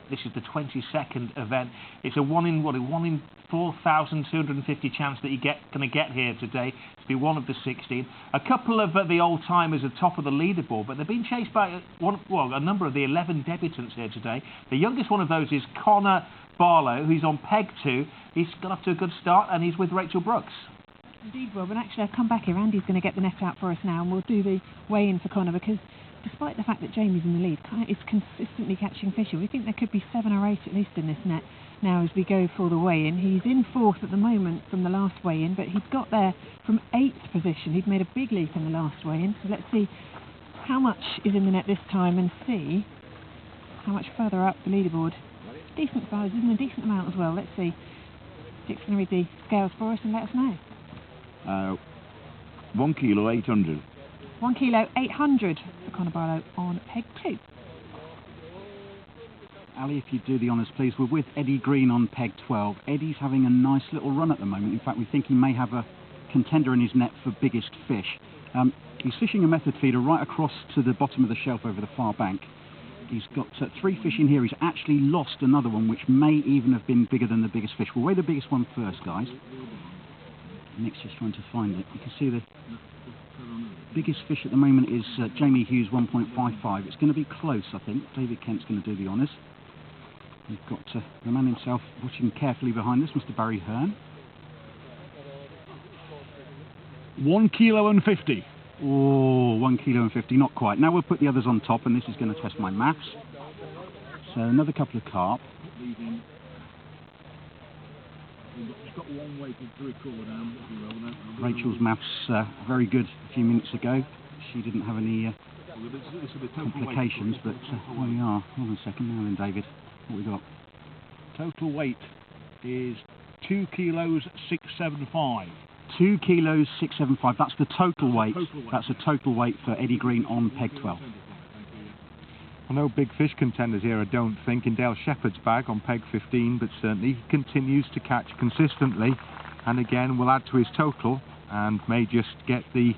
This is the 22nd event. It's a 1 in 4,250 chance that you're going to get here today to be one of the 16. A couple of the old-timers are top of the leaderboard, but they're being chased by a number of the 11 debutants here today. The youngest one of those is Conor Barlow, who's on peg 2. He's got off to a good start, and he's with Rachel Brooks. Indeed, Rob, and actually I'll come back here. Andy's going to get the net out for us now, and we'll do the weigh-in for Conor, because despite the fact that Jamie's in the lead, Conor is consistently catching fish. We think there could be 7 or 8 at least in this net now as we go for the weigh-in. He's in 4th at the moment from the last weigh-in, but he'd got there from 8th position. He'd made a big leap in the last weigh-in, so let's see how much is in the net this time and see how much further up the leaderboard. Decent size, isn't it? A decent amount as well. Let's see. Dick's going to read the scales for us and let us know. 1 kilo 800. 1 kilo 800 for Conor Barlow on peg 2. Ali, if you do the honours, please. We're with Eddie Green on peg 12. Eddie's having a nice little run at the moment. In fact, we think he may have a contender in his net for biggest fish. He's fishing a method feeder right across to the bottom of the shelf over the far bank. He's got 3 fish in here. He's actually lost another one, which may even have been bigger than the biggest fish. We'll weigh the biggest one first, guys. Nick's just trying to find it. You can see the biggest fish at the moment is Jamie Hughes 1.55. It's going to be close, I think. David Kent's going to do the honours. We've got the man himself watching carefully behind us, Mr. Barry Hearn. 1 kilo and 50. Oh, 1 kilo and 50, not quite. Now we'll put the others on top, and this is going to test my maths. So another couple of carp. Rachel's maths very good a few minutes ago. She didn't have any complications, but here we are. Hold on a second now then, David. What we got? Total weight is 2 kilos 675. 2 kilos 675. That's the total weight. That's a total weight for Eddie Green on peg 12. No big fish contenders here, I don't think, in Dale Shepherd's bag on peg 15, but certainly he continues to catch consistently, and again will add to his total and may just get the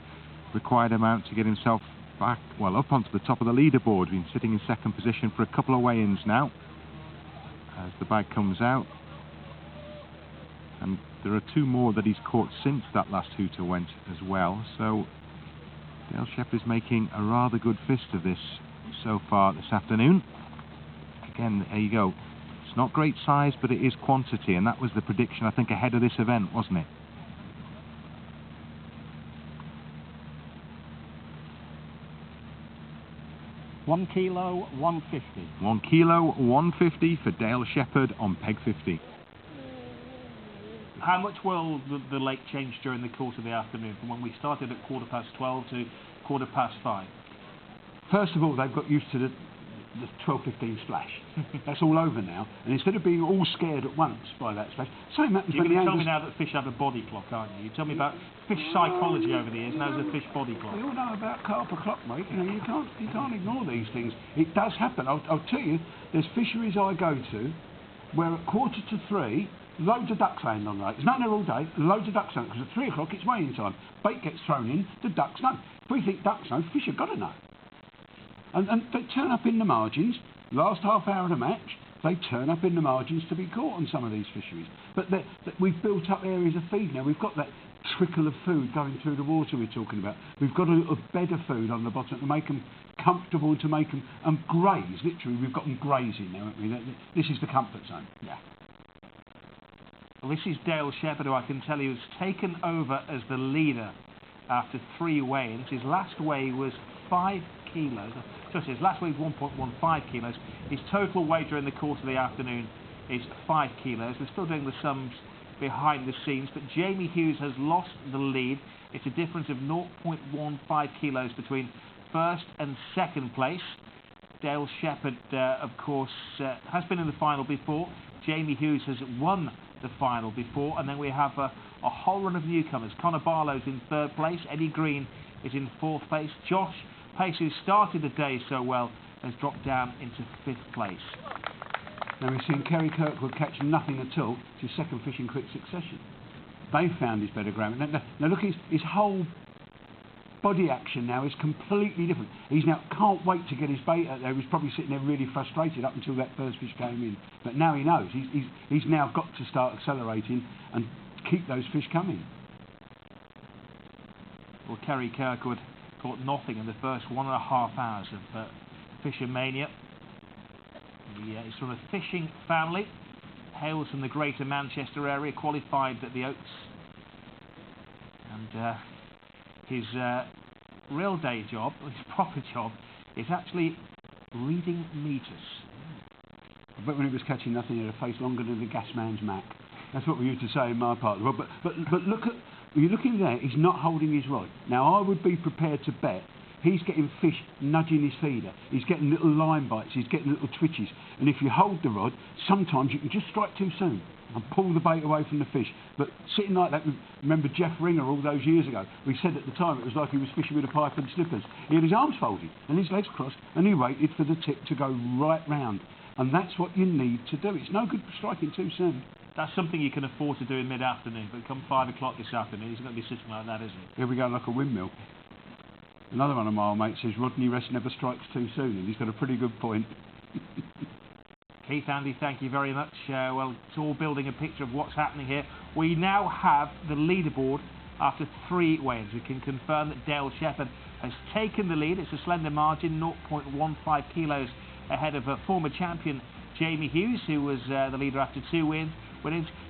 required amount to get himself back, well, up onto the top of the leaderboard. Been sitting in 2nd position for a couple of weigh-ins now as the bag comes out, and there are 2 more that he's caught since that last hooter went as well, so Dale Shepherd is making a rather good fist of this so far this afternoon. Again, there you go. It's not great size, but it is quantity, and that was the prediction, I think, ahead of this event, wasn't it? $1 kilo 150. 1 kilo 150 for Dale Shepherd on peg 50. How much will the lake change during the course of the afternoon, from when we started at 12:15 to 5:15? First of all, they've got used to the 12:15 splash. That's all over now, and instead of being all scared at once by that splash, same happens You're when going the to tell me anglers... now that fish have a body clock, aren't you? You tell me about fish psychology over the years. Now there's a fish body clock. We all know about carp o'clock, mate. You know, you can't ignore these things. It does happen. I'll tell you, there's fisheries I go to, where at 2:45, loads of ducks land on the lake. There's nothing there all day, loads of ducks land, because at 3 o'clock it's weighing time. Bait gets thrown in, the ducks know. If we think ducks know, fish have got to know. And they turn up in the margins, last half hour of the match, they turn up in the margins to be caught on some of these fisheries. But we've built up areas of feed now. We've got that trickle of food going through the water we're talking about. We've got a little bed of food on the bottom to make them comfortable, to make them graze. Literally, we've got them grazing now, haven't we? This is the comfort zone. Yeah. Well, this is Dale Shepherd, who I can tell you has taken over as the leader after 3 weigh-ins. His last weigh was 5 kilos. So his last weigh was 1.15 kilos. His total weight during the course of the afternoon is 5 kilos. We're still doing the sums behind the scenes, but Jamie Hughes has lost the lead. It's a difference of 0.15 kilos between first and second place. Dale Shepherd, of course, has been in the final before. Jamie Hughes has won the final before, and then we have a whole run of newcomers. Conor Barlow's in 3rd place. Eddie Green is in 4th place. Josh Pace, who started the day so well, has dropped down into 5th place. Now we've seen Kerry Kirkwood catch nothing at all. It's his 2nd fish in quick succession. They found his better ground. Now look, his whole body action now is completely different. He's now can't wait to get his bait out there. He was probably sitting there really frustrated up until that first fish came in. But now he knows. He's now got to start accelerating and keep those fish coming. Well, Kerry Kirkwood caught nothing in the first 1.5 hours of FishOMania. He's from a fishing family, hails from the Greater Manchester area, qualified at the Oaks, and his real day job, his proper job, is actually reading meters. I bet when he was catching nothing, he had a face longer than the gas man's Mac. That's what we used to say in my part of the world. But look at, when you're looking there, he's not holding his rod. Now, I would be prepared to bet he's getting fish nudging his feeder. He's getting little line bites. He's getting little twitches. And if you hold the rod, sometimes you can just strike too soon and pull the bait away from the fish. But sitting like that, remember Jeff Ringer all those years ago? We said at the time it was like he was fishing with a pipe and slippers. He had his arms folded and his legs crossed, and he waited for the tip to go right round. And that's what you need to do. It's no good striking too soon. That's something you can afford to do in mid-afternoon, but come 5 o'clock this afternoon, he's going to be sitting like that, isn't he? Here we go, like a windmill. Another one of my old mates says Rodney Rest never strikes too soon, and he's got a pretty good point. Keith, Andy, thank you very much. Well, it's all building a picture of what's happening here. We now have the leaderboard after 3 weigh-ins. We can confirm that Dale Shepherd has taken the lead. It's a slender margin, 0.15 kilos ahead of former champion Jamie Hughes, who was the leader after 2 weigh-ins.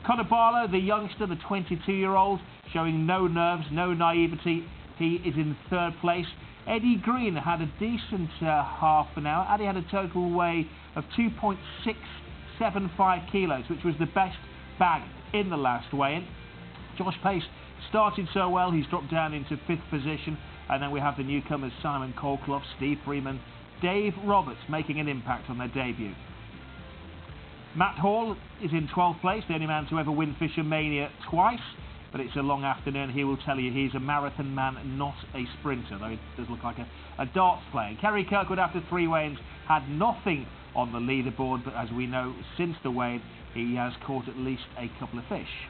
Conor Barlow, the youngster, the 22-year-old, showing no nerves, no naivety. He is in 3rd place. Eddie Green had a decent half an hour. Eddie had a total weigh of 2.675 kilos, which was the best bag in the last weigh-in. Josh Pace started so well, he's dropped down into 5th position. And then we have the newcomers Simon Colclough, Steve Freeman, Dave Roberts making an impact on their debut. Matt Hall is in 12th place, the only man to ever win FishOMania twice, but it's a long afternoon. He will tell you he's a marathon man, not a sprinter, though he does look like a darts player. Kerry Kirkwood, after 3 weigh-ins, had nothing on the leaderboard, but as we know, since the weigh-in, he has caught at least a couple of fish.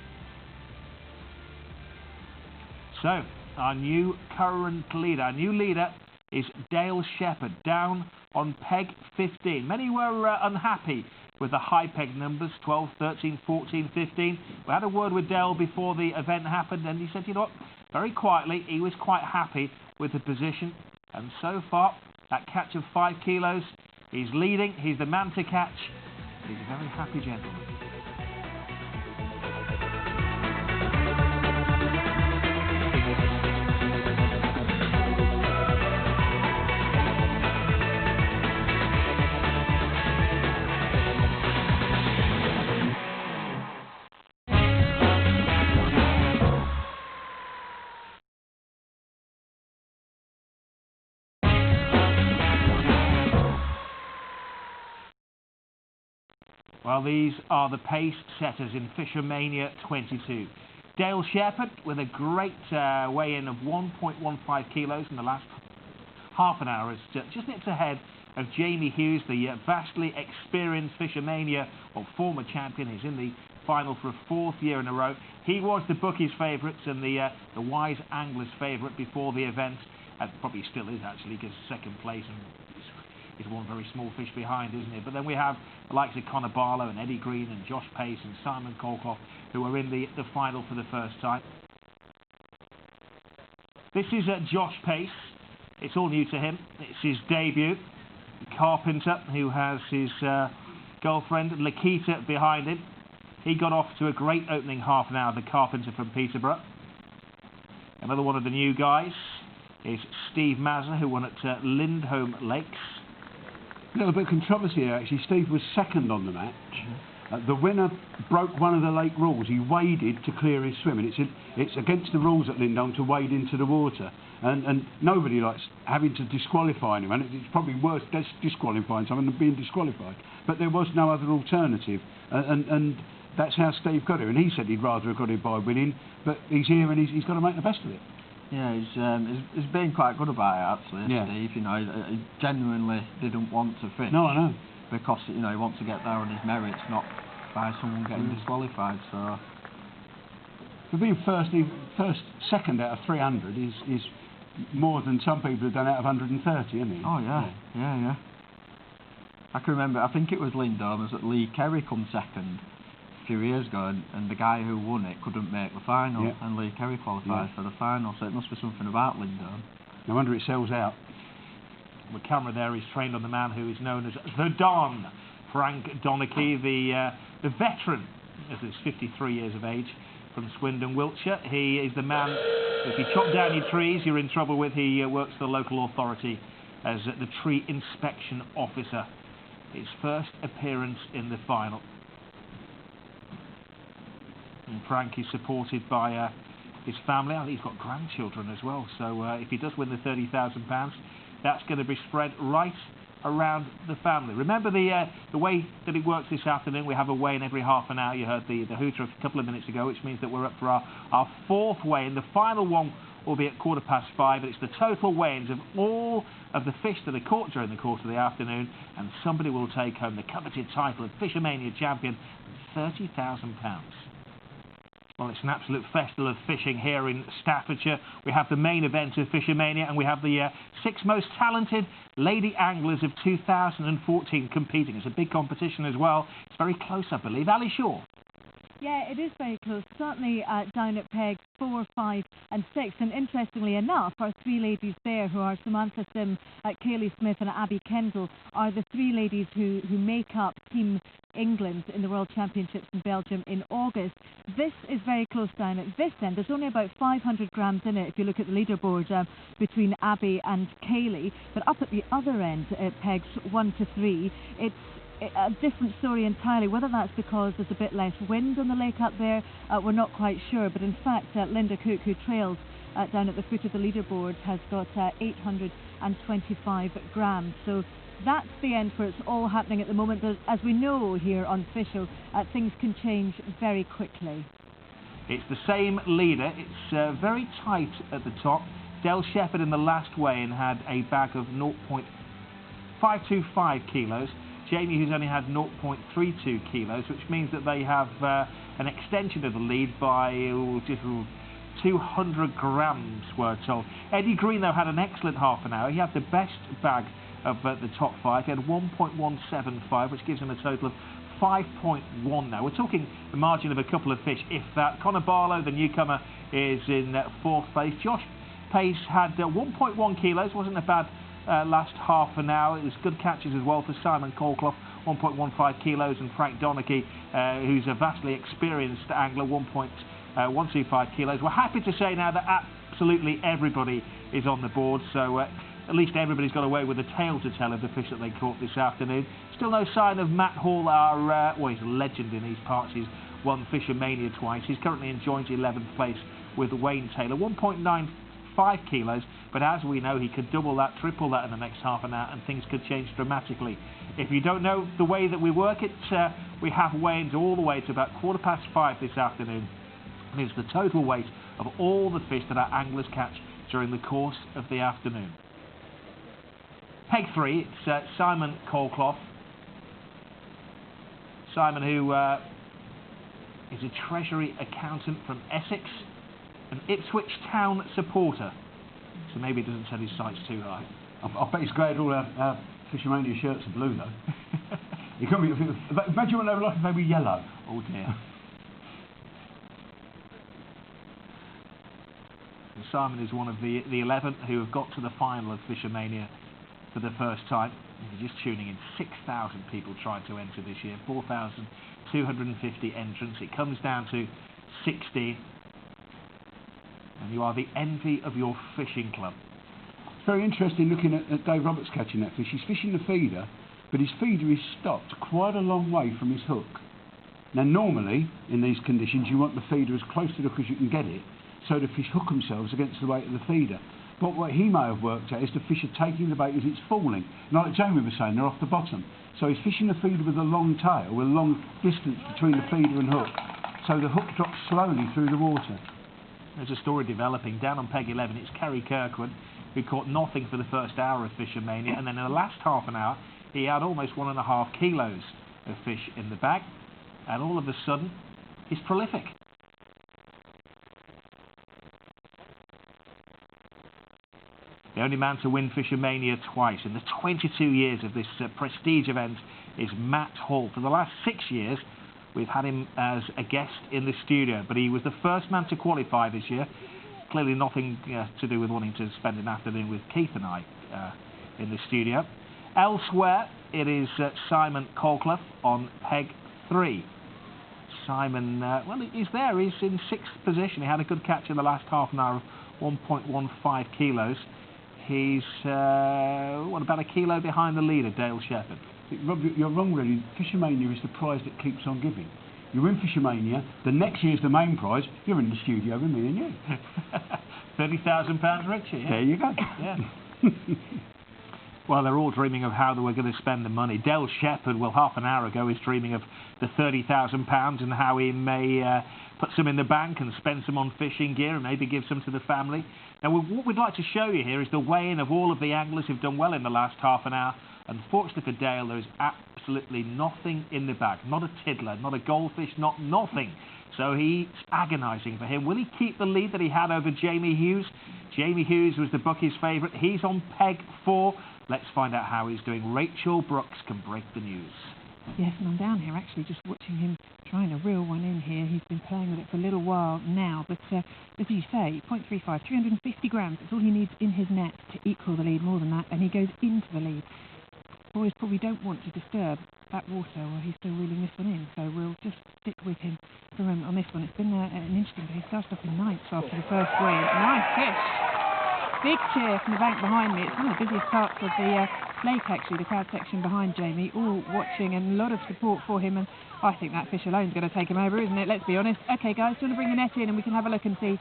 So, our new current leader, our new leader is Dale Shepherd, down on peg 15. Many were unhappy with the high peg numbers, 12, 13, 14, 15. We had a word with Dale before the event happened, and he said, you know what, very quietly, he was quite happy with the position. And so far, that catch of 5 kilos, he's leading, he's the man to catch. He's a very happy gentleman. Well, these are the pace setters in FishOMania 22. Dale Shepherd with a great weigh-in of 1.15 kilos in the last half an hour. Is just nips ahead of Jamie Hughes, the vastly experienced FishOMania, or former champion. He's in the final for a 4th year in a row. He was the bookies' favourites and the wise anglers' favourite before the event, and probably still is actually, because 2nd place and is one very small fish behind, isn't it? But then we have the likes of Conor Barlow and Eddie Green and Josh Pace and Simon Colclough, who are in the final for the first time. This is Josh Pace. It's all new to him. It's his debut. Carpenter, who has his girlfriend Lakita behind him. He got off to a great opening half an hour, the Carpenter from Peterborough. Another one of the new guys is Steve Mazza, who won at Lindholm Lakes. A little bit of controversy here, actually. Steve was 2nd on the match. The winner broke one of the lake rules. He waded to clear his swim, and it's against the rules at Lindholm to wade into the water. And nobody likes having to disqualify anyone. It's probably worse disqualifying someone than being disqualified. But there was no other alternative, and that's how Steve got it. And he said he'd rather have got it by winning, but he's here and he's got to make the best of it. Yeah, he's been quite good about it, actually, yeah. Steve. You know, he genuinely didn't want to fish. No, I know. Because, you know, he wants to get there on his merits, not by someone getting disqualified. So, for being second out of 300 is more than some people have done out of 130, isn't it? Oh yeah. I can remember. I think it was Lindholm, that Lee Kerry come 2nd a few years ago, and the guy who won it couldn't make the final, and Lee Kerry qualified for the final. So it must be something about Lindholm. No wonder it sells out. The camera there is trained on the man who is known as the Don, Frank Donachie, the veteran, as he's 53 years of age, from Swindon, Wiltshire. He is the man, if you chop down your trees, you're in trouble with. He works for the local authority as the tree inspection officer. His first appearance in the final. And Frank is supported by his family. I think he's got grandchildren as well. So if he does win the £30,000, that's going to be spread right around the family. Remember the way that it works this afternoon. We have a weigh-in every half an hour. You heard the hooter a couple of minutes ago, which means that we're up for our 4th weigh-in. The final one will be at 5:15, but it's the total weigh-ins of all of the fish that are caught during the course of the afternoon, and somebody will take home the coveted title of FishOMania champion, £30,000. Well, it's an absolute festival of fishing here in Staffordshire. We have the main event of FishOMania, and we have the 6 most talented lady anglers of 2014 competing. It's a big competition as well. It's very close, I believe. Ali Shaw. Yeah, it is very close. Certainly down at pegs 4, 5 and 6. And interestingly enough, our 3 ladies there, who are Samantha Sim, Kaylee Smith and Abby Kendall, are the 3 ladies who make up Team England in the World Championships in Belgium in August. This is very close down at this end. There's only about 500 grams in it if you look at the leaderboard between Abby and Kaylee. But up at the other end at pegs 1 to 3, it's a different story entirely. Whether that's because there's a bit less wind on the lake up there, we're not quite sure. But in fact, Linda Cook, who trails down at the foot of the leaderboard, has got 825 grams. So that's the end where it's all happening at the moment. But as we know here on Fisho, things can change very quickly. It's the same leader. It's very tight at the top. Del Shepherd in the last weigh-in had a bag of 0.525 kilos. Jamie, who's only had 0.32 kilos, which means that they have an extension of the lead by just 200 grams, we're told. Eddie Green, though, had an excellent half an hour. He had the best bag of the top 5. He had 1.175, which gives him a total of 5.1 now. We're talking the margin of a couple of fish, if that. Conor Barlow, the newcomer, is in 4th place. Josh Pace had 1.1 kilos, wasn't a bad last half an hour. It was good catches as well for Simon Colclough, 1.15 kilos, and Frank Donachie, who's a vastly experienced angler, 1.125 kilos. We're happy to say now that absolutely everybody is on the board, so at least everybody's got away with a tale to tell of the fish that they caught this afternoon. Still no sign of Matt Hall, well, he's a legend in these parts. He's won FishOMania twice. He's currently in joint 11th place with Wayne Taylor, 1.95 kilos, but as we know, he could double that, triple that in the next half an hour, and things could change dramatically. If you don't know the way that we work it, we have weigh-ins all the way to about 5:15 this afternoon, and it's the total weight of all the fish that our anglers catch during the course of the afternoon. Peg 3, it's Simon Colclough. Simon, who is a Treasury accountant from Essex, an Ipswich Town supporter. So maybe he doesn't set his sights too high. I bet he's glad all our FishOMania shirts are blue, though. You can't be, imagine what they were like if they were yellow. Oh dear. And Simon is one of the 11 who have got to the final of FishOMania for the first time. If you're just tuning in, 6,000 people tried to enter this year, 4,250 entrants. It comes down to 16. And you are the envy of your fishing club. It's very interesting looking at Dave Roberts catching that fish. He's fishing the feeder, but his feeder is stopped quite a long way from his hook. Now normally, in these conditions, you want the feeder as close to the hook as you can get it, so the fish hook themselves against the weight of the feeder. But what he may have worked out is the fish are taking the bait as it's falling. Like Jamie was saying, they're off the bottom. So he's fishing the feeder with a long tail, with a long distance between the feeder and hook. So the hook drops slowly through the water. There's a story developing. Down on peg 11, it's Kerry Kirkwood, who caught nothing for the first hour of FishOMania, and then in the last half an hour, he had almost 1.5 kilos of fish in the bag, and all of a sudden, he's prolific. The only man to win FishOMania twice in the 22 years of this prestige event is Matt Hall. For the last 6 years, we've had him as a guest in the studio, but he was the first man to qualify this year. Clearly nothing to do with wanting to spend an afternoon with Keith and I in the studio. Elsewhere, it is Simon Colclough on peg 3. Simon, well, he's there. He's in 6th position. He had a good catch in the last half an hour of 1.15 kilos. He's, about a kilo behind the leader, Dale Shepherd. Rob, you're wrong, really. FishOMania is the prize that keeps on giving. You win FishOMania, the next year's the main prize, you're in the studio with me and you. £30,000 richer, yeah? There you go. Yeah. Well, they're all dreaming of how they were going to spend the money. Dale Shepherd, well, half an hour ago, is dreaming of the £30,000 and how he may put some in the bank and spend some on fishing gear and maybe give some to the family. Now, what we'd like to show you here is the weigh-in of all of the anglers who've done well in the last half an hour. Unfortunately for Dale, there is absolutely nothing in the bag. Not a tiddler, not a goldfish, not nothing. So he's agonising for him. Will he keep the lead that he had over Jamie Hughes? Jamie Hughes was the bookie's favourite. He's on peg 4. Let's find out how he's doing. Rachel Brooks can break the news. Yes, and I'm down here actually just watching him trying to reel one in here. He's been playing with it for a little while now, but as you say, 0.35, 350 grams. It's all he needs in his net to equal the lead, more than that, and he goes into the lead. Boys probably don't want to disturb that water while he's still reeling this one in, so we'll just stick with him for a moment on this one. It's been an interesting day. He started off in 9th after the first wave. Nice fish! Big cheer from the bank behind me. It's one of the busiest parts of the lake, actually, the crowd section behind Jamie, all watching and a lot of support for him, and I think that fish alone is going to take him over, isn't it? Let's be honest. Okay, guys, do you want to bring the net in and we can have a look and see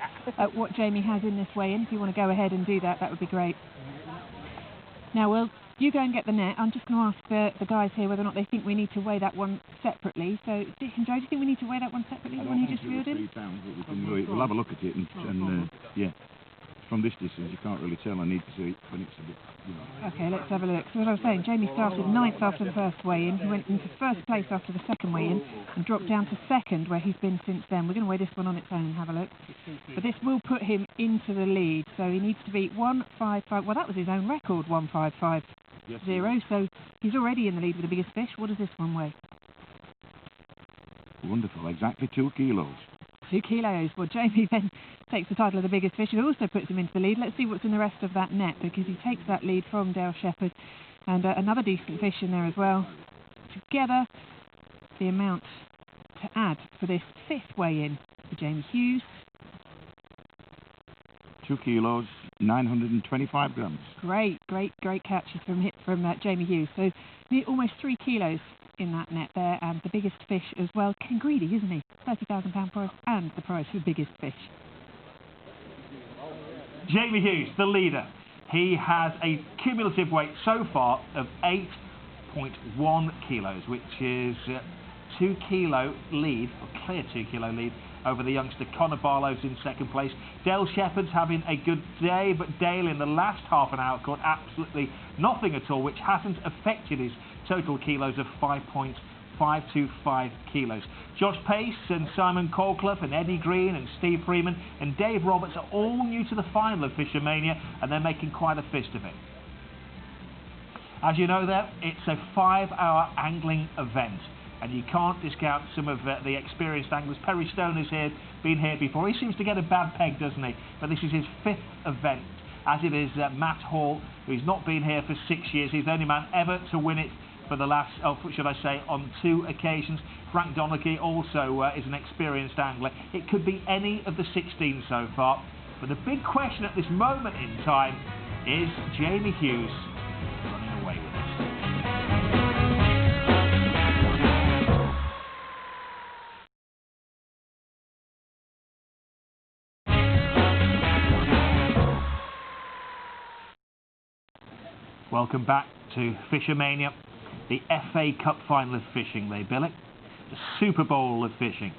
what Jamie has in this weigh-in? If you want to go ahead and do that, that would be great. Now, Will, you go and get the net. I'm just going to ask the guys here whether or not they think we need to weigh that one separately. So, Dick and Joe, do you think we need to weigh that one separately, the one you just reeled in? We'll have a look at it and yeah. From this distance, you can't really tell. I need to see it when it's a bit, Okay, let's have a look. So, as I was saying, Jamie started 9th after the first weigh-in. He went into 1st place after the second weigh-in and dropped down to 2nd, where he's been since then. We're going to weigh this one on its own and have a look. But this will put him into the lead. So he needs to beat 155. Well, that was his own record, 1550. Yes, so he's already in the lead with the biggest fish. What does this one weigh? Wonderful, exactly 2 kilos. 2 kilos. Well, Jamie then takes the title of the biggest fish. It also puts him into the lead. Let's see what's in the rest of that net, because he takes that lead from Dale Shepherd and another decent fish in there as well. Together, the amount to add for this 5th weigh-in for Jamie Hughes. 2 kilos, 925 grams. Great catches from Jamie Hughes. So almost 3 kilos in that net there, and the biggest fish as well. Ken Greedy, isn't he? £30,000 prize and the prize for the biggest fish. Jamie Hughes, the leader. He has a cumulative weight so far of 8.1 kilos, which is 2 kilo lead, or clear 2 kilo lead, over the youngster Conor Barlow's in second place. Dale Shepherd's having a good day, but Dale in the last half an hour caught absolutely nothing at all, which hasn't affected his total kilos of 5.525 kilos. Josh Pace and Simon Colclough and Eddie Green and Steve Freeman and Dave Roberts are all new to the final of FishOMania, and they're making quite a fist of it. As you know there, it's a 5-hour angling event, and you can't discount some of the experienced anglers. Perry Stone has been here before. He seems to get a bad peg, doesn't he? But this is his 5th event, as it is Matt Hall, who's not been here for 6 years. He's the only man ever to win it for the last, should I say, on 2 occasions. Frank Donaghy also is an experienced angler. It could be any of the 16 so far. But the big question at this moment in time is Jamie Hughes running away with it. Welcome back to FishOMania, the FA Cup final of fishing, they bill it, the Super Bowl of fishing.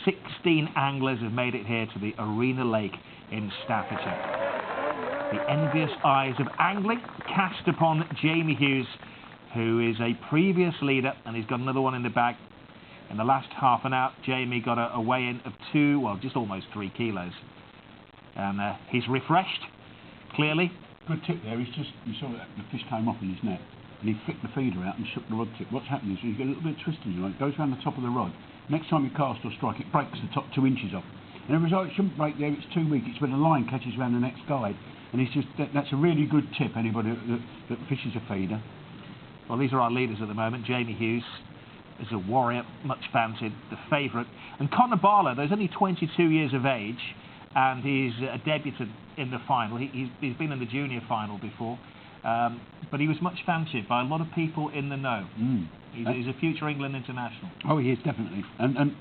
16 anglers have made it here to the Arena Lake in Staffordshire. The envious eyes of angling cast upon Jamie Hughes, who is a previous leader, and he's got another one in the bag. In the last half an hour, Jamie got a weigh-in of just almost 3 kilos. And he's refreshed, clearly. Good tip there. You saw that the fish came off in his net, and he flicked the feeder out and shook the rod tip. What's happening is you get a little bit of twisting, it goes around the top of the rod. Next time you cast or strike, it breaks the top 2 inches off. And the result, it shouldn't break there. It's too weak. It's when the line catches around the next guide, and it's just that's a really good tip. Anybody that fishes a feeder. Well, these are our leaders at the moment. Jamie Hughes is a warrior, much fancied, the favourite, and Conor Barlow, there's only 22 years of age, and he's a debutant in the final. He's been in the junior final before, but he was much fancied by a lot of people in the know. He's a future England international. Oh, he is, definitely. And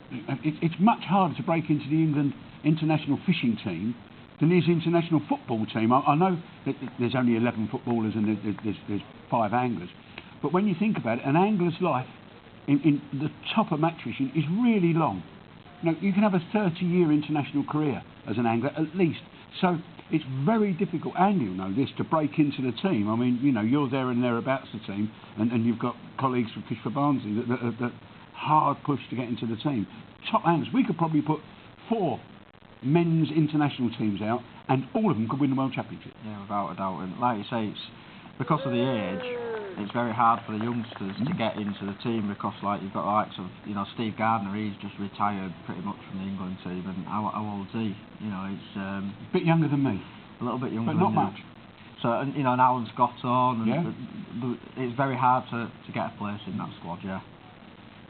it's much harder to break into the England international fishing team than his international football team. I know that there's only 11 footballers and there's 5 anglers, but when you think about it, an angler's life in the top of match fishing is really long. You can have a 30-year international career as an angler, at least. So it's very difficult, and you'll know this, to break into the team. I mean, you're there and thereabouts the team, and you've got colleagues from Fish for Barnsley that hard push to get into the team. Top anglers, we could probably put 4 men's international teams out, and all of them could win the World Championship. Yeah, without a doubt. And like you say, it's because of the age, it's very hard for the youngsters to get into the team, because you've got the likes of Steve Gardner. He's just retired pretty much from the England team, and how old is he? It's a bit younger than me, a little bit younger, but not much. So and Alan's got on, and it's very hard to get a place in that squad. Yeah.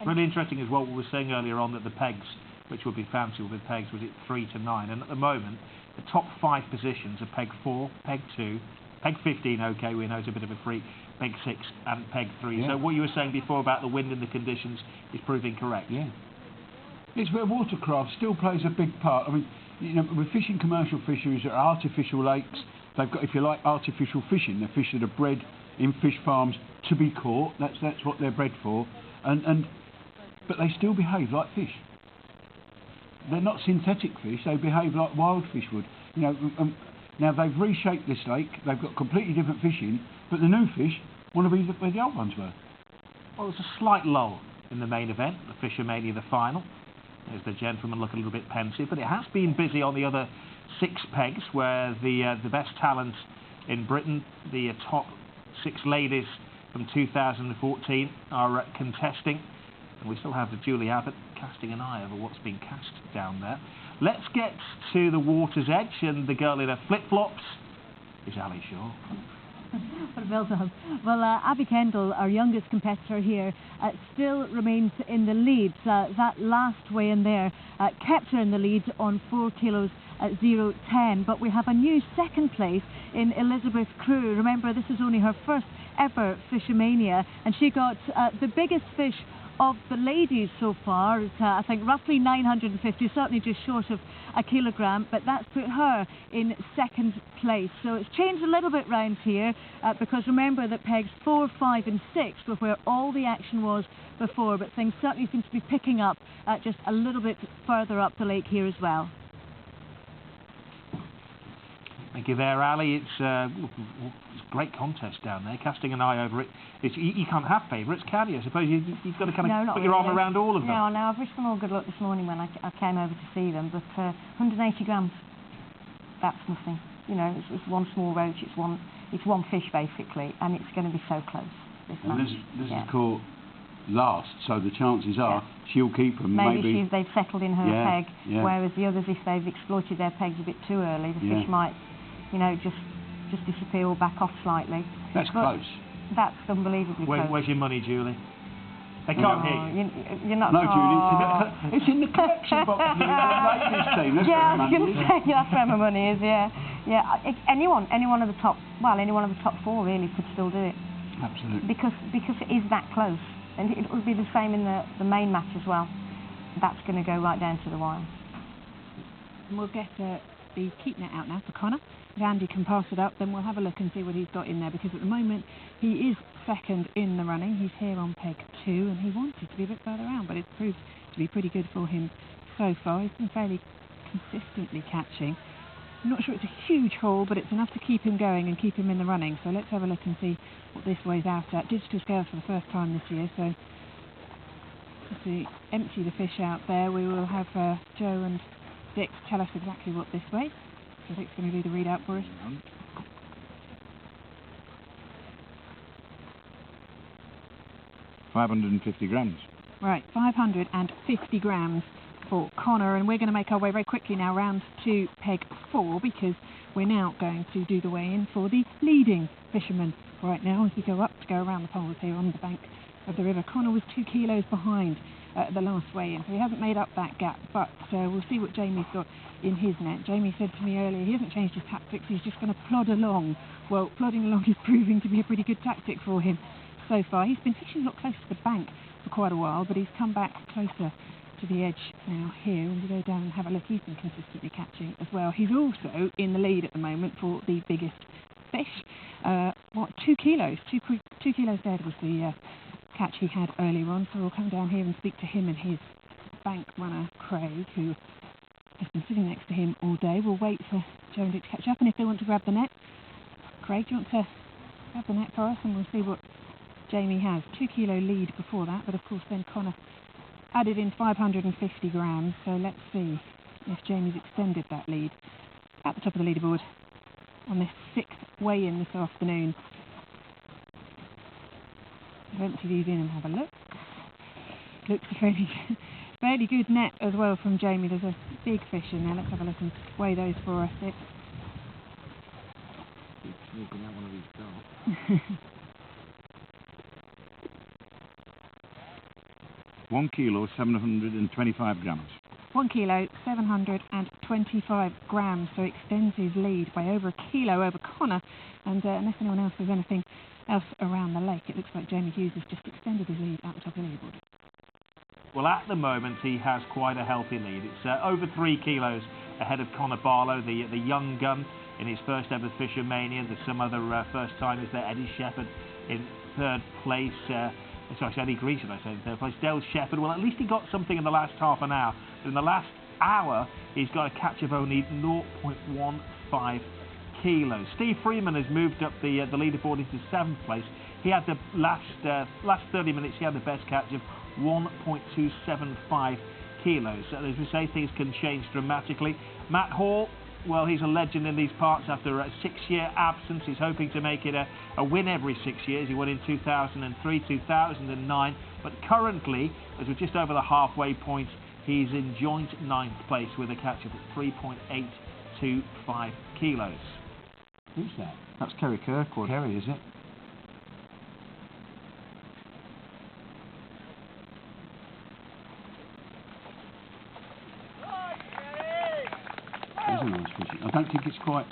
Really interesting as well. We were saying earlier on that the pegs, which would be fancied with pegs, was it 3 to 9, and at the moment the top 5 positions are peg 4, peg 2. Peg 15, okay, we know it's a bit of a freak. Peg 6 and peg 3. Yeah. So what you were saying before about the wind and the conditions is proving correct. Yeah. It's where watercraft still plays a big part. I mean, we're fishing commercial fisheries at artificial lakes. They've got, if you like, artificial fishing. They're fish that are bred in fish farms to be caught. That's what they're bred for. But they still behave like fish. They're not synthetic fish. They behave like wild fish would. Now they've reshaped this lake, they've got completely different fishing, but the new fish want to be where the old ones were. Well, there's a slight lull in the main event, the FishOMania, the final. As the gentlemen look a little bit pensive, but it has been busy on the other 6 pegs, where the best talent in Britain, the top 6 ladies from 2014 are contesting, and we still have the Julie Abbott casting an eye over what's being cast down there. Let's get to the water's edge, and the girl in her flip-flops is Ali Shaw. Well done. Well, Abby Kendall, our youngest competitor here, still remains in the lead. That last weigh in there kept her in the lead on 4 kilos at 0.10. But we have a new second place in Elizabeth Crew. Remember, this is only her first ever FishOMania, and she got the biggest fish of the ladies so far. It's, I think roughly 950, certainly just short of a kilogram, but that's put her in second place. So it's changed a little bit round here, because remember that pegs 4, 5 and 6 were where all the action was before, but things certainly seem to be picking up just a little bit further up the lake here as well. Thank you there, Ali. It's a great contest down there. Casting an eye over it, you can't have favourites, can you? I suppose you've got to kind of put your arm around all of them. No, I've wished them all good luck this morning when I came over to see them, but 180 grams, that's nothing. You know, it's one small roach, it's one fish basically, and it's going to be so close. This is caught last, so the chances are she'll keep them. Maybe they've settled in her peg, whereas the others, if they've exploited their pegs a bit too early, the fish might, you know, just disappear or back off slightly. That's close. That's unbelievably close. Where's your money, Julie? They can't hear you. You're not. No, Julie, it's in the collection box of the ladies team. That's I was going to say that's where my money is. Anyone of the top, any one of the top 4 really could still do it. Absolutely. Because it is that close, and it will be the same in the main match as well. That's going to go right down to the wire. And we'll get the keep net out now for Conor. If Andy can pass it up, then we'll have a look and see what he's got in there, because at the moment he is second in the running. He's here on peg 2, and he wanted to be a bit further around, but it's proved to be pretty good for him so far. He's been fairly consistently catching. I'm not sure it's a huge haul, but it's enough to keep him going and keep him in the running. So let's have a look and see what this weighs out at. Digital scales for the first time this year, so to empty the fish out there, we will have Joe and Dick tell us exactly what this weighs. So Dick's going to do the readout for us. 550 grams. Right, 550 grams for Conor, and we're going to make our way very quickly now round to peg 4, because we're now going to do the weigh-in for the leading fisherman right now as we go up to go around the poles here on the bank of the river. Conor was 2 kilos behind the last weigh-in, so he hasn't made up that gap, but we'll see what Jamie's got in his net. Jamie said to me earlier he hasn't changed his tactics, he's just going to plod along. Well, plodding along is proving to be a pretty good tactic for him so far. He's been fishing a lot closer to the bank for quite a while, but he's come back closer to the edge now here, and we go down and have a look. He's been consistently catching as well. He's also in the lead at the moment for the biggest fish. 2 kilos? 2 kilos dead was the catch he had earlier on, so we'll come down here and speak to him and his bank runner Craig, who has been sitting next to him all day. We'll wait for Joe and Dick to catch up, and if they want to grab the net. Craig, do you want to grab the net for us, and we'll see what Jamie has. 2 kilo lead before that, but of course then Conor added in 550 grams, so let's see if Jamie's extended that lead. At the top of the leaderboard on this 6th weigh-in this afternoon. I'll empty these in and have a look. Looks a fairly good net as well from Jamie. There's a big fish in there. Let's have a look and weigh those for us. Sneaking out one of these dogs. 1 kilo, 725 grams. 1 kilo, 725 grams, so extends his lead by over a kilo over Conor. And unless anyone else has anything else around the lake, it looks like Jamie Hughes has just extended his lead at the top of the leaderboard. Well, at the moment he has quite a healthy lead. It's over 3 kilos ahead of Conor Barlow, the young gun in his first ever FishOMania. There's some other first timers there. Eddie Shepherd in 3rd place. Eddie Grease, should I say, in 3rd place. Dale Shepherd, well, at least he got something in the last half an hour. But in the last hour, he's got a catch of only 0.15 kilos. Steve Freeman has moved up the leaderboard into 7th place. He had the last 30 minutes, he had the best catch of 1.275 kilos. So as we say, things can change dramatically. Matt Hall, well, he's a legend in these parts after a 6-year absence. He's hoping to make it a win every 6 years. He won in 2003, 2009. But currently, as we're just over the halfway point, he's in joint 9th place with a catch of 3.825 kilos. Who's that? That's Kerry Kirkwood. Kerry, is it? It's a nice fish. I don't think it's quite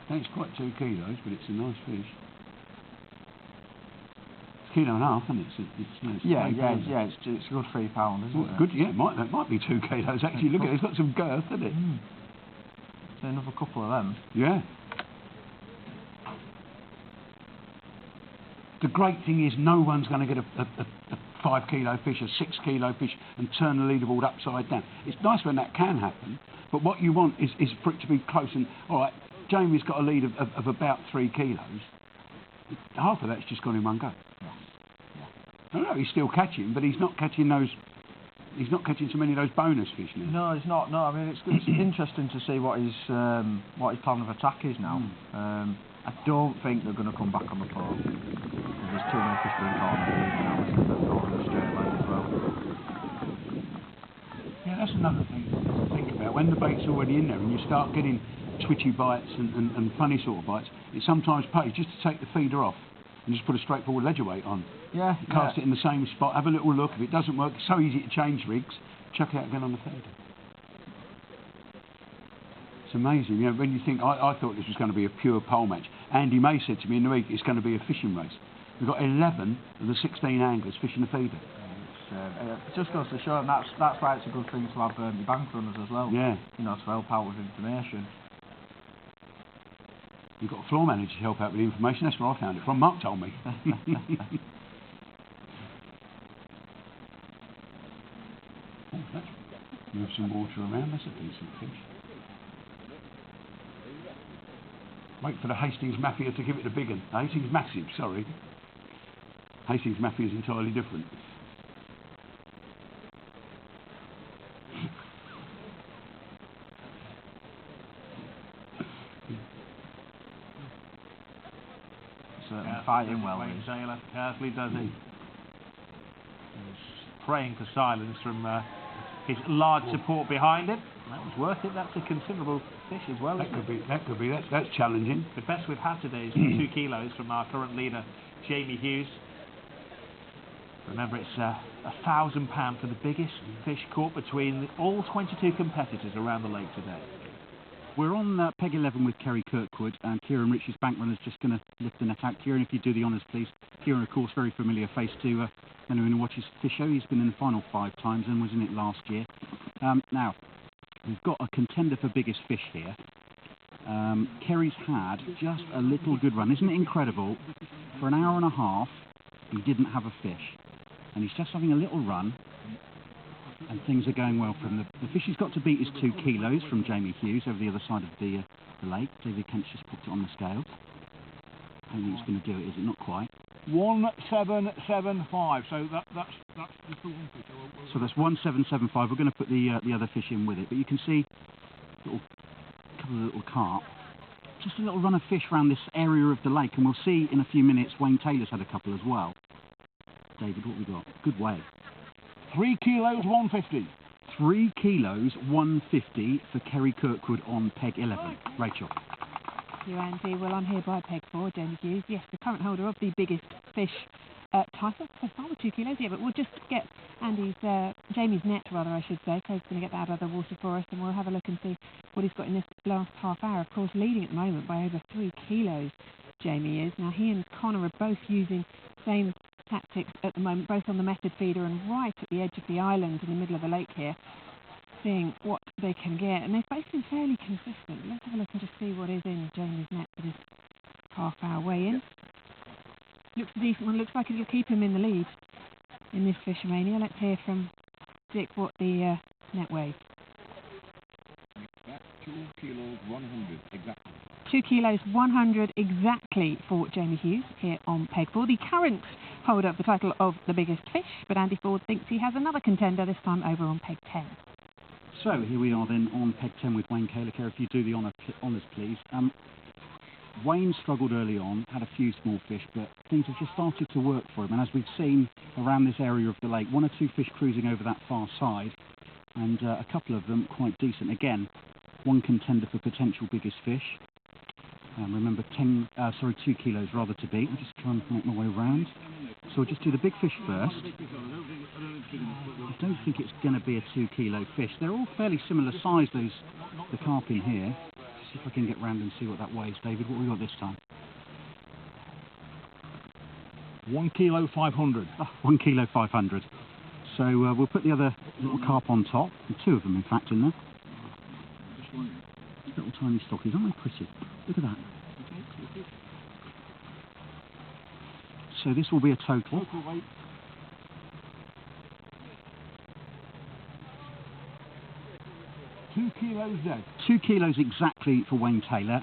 2 kilos, but it's a nice fish. kilo and a half, isn't it? It's a good £3, isn't it? Good, yeah. That might be 2 kilos. Actually, look at it. It's got some girth, hasn't it? So another couple of them. Yeah. The great thing is no one's going to get a 5 kilo fish, a 6 kilo fish, and turn the leaderboard upside down. It's nice when that can happen, but what you want is for it to be close. And all right, Jamie's got a lead of about 3 kilos. Half of that's just gone in one go. I don't know, he's still catching, but he's not catching those. He's not catching so many of those bonus fish now. No, he's not. No, I mean it's interesting to see what his plan of attack is now. I don't think they're going to come back on the pole. There's too many fish being caught on the lead now. They're going in a straight line as well. Yeah, that's another thing to think about. When the bait's already in there and you start getting twitchy bites and funny sort of bites, it sometimes pays just to take the feeder off and just put a straightforward ledger weight on. Yeah. Cast it in the same spot, have a little look. If it doesn't work, it's so easy to change rigs, chuck it out again on the feeder. It's amazing. You know, when you think, I thought this was going to be a pure pole match. Andy May said to me in the week, it's going to be a fishing race. We've got 11 of the 16 anglers fishing the feeder. It just goes to show, and that's why it's a good thing to have your bank runners as well. Yeah. You know, to help out with information. You've got a floor manager to help out with the information. That's where I found it from. Mark told me. Let's move some water around. That's a decent fish. Wait for the Hastings Mafia to give it a big one. Hastings Massive, sorry. Hastings Mafia is entirely different. Fighting well. Sailor carefully does he. He's praying for silence from his large support behind him. That was worth it. That's a considerable fish as well. That could be. That's challenging. The best we've had today is 2 kilos from our current leader, Jamie Hughes. Remember, it's £1,000 for the biggest fish caught between all 22 competitors around the lake today. We're on Peg 11 with Kerry Kirkwood, and Kieran Rich's bank runner's just going to lift the net out. Kieran, if you do the honours, please. Kieran, of course, very familiar face to anyone who watches Fish Show. He's been in the final 5 times and was in it last year. Now, we've got a contender for biggest fish here. Kerry's had just a little good run. Isn't it incredible? For an hour and a half, he didn't have a fish. And he's just having a little run, and things are going well for him. The fish he's got to beat is 2 kilos from Jamie Hughes over the other side of the lake. David Kent's just put it on the scale. I don't think it's going to do it, is it? Not quite. 1775. So that's the full one fish. So that's 1775. We're going to put the other fish in with it, but you can see a couple of little carp. Just a little run of fish around this area of the lake, and we'll see in a few minutes. Wayne Taylor's had a couple as well. David, what have we got? Good way. 3 kilos, 150. 3 kilos, 150 for Kerry Kirkwood on Peg 11. Rachel. Thank you, Andy. Well, I'm here by Peg 4, Jamie Hughes. Yes, the current holder of the biggest fish title so far with 2 kilos. Yeah, but we'll just get Jamie's net, rather, I should say. Co's going to get that out of the water for us, and we'll have a look and see what he's got in this last half hour. Of course, leading at the moment by over 3 kilos, Jamie is. Now, he and Conor are both using the same tactics at the moment, both on the method feeder and right at the edge of the island in the middle of the lake here, seeing what they can get. And they've both been fairly consistent. Let's have a look and just see what is in Jamie's net for this half hour weigh in. Looks a decent one. Looks like it'll keep him in the lead in this FishOMania. Let's hear from Dick what the net weighs. 2 kilos 100 exactly. 2 kilos 100 exactly for Jamie Hughes here on Peg 4, the current holder of the title of the biggest fish, but Andy Ford thinks he has another contender, this time over on Peg 10. So here we are then on Peg 10 with Wayne Taylor. If you do the honours, please. Wayne struggled early on, had a few small fish, but things have just started to work for him. And as we've seen around this area of the lake, 1 or 2 fish cruising over that far side, and a couple of them quite decent. Again, 1 contender for potential biggest fish. Remember, 2 kilos rather to beat. I'll just try and make my way around. So we'll just do the big fish first. I don't think it's going to be a 2 kilo fish. They're all fairly similar size, the carp in here. See if I can get round and see what that weighs. David, what have we got this time? 1 kilo 500. Oh, 1 kilo 500. So we'll put the other little carp on top, and 2 of them in fact in there. Little tiny stockies, aren't they pretty? Look at that. So this will be a total. Weight. 2 kilos dead. 2 kilos exactly for Wayne Taylor.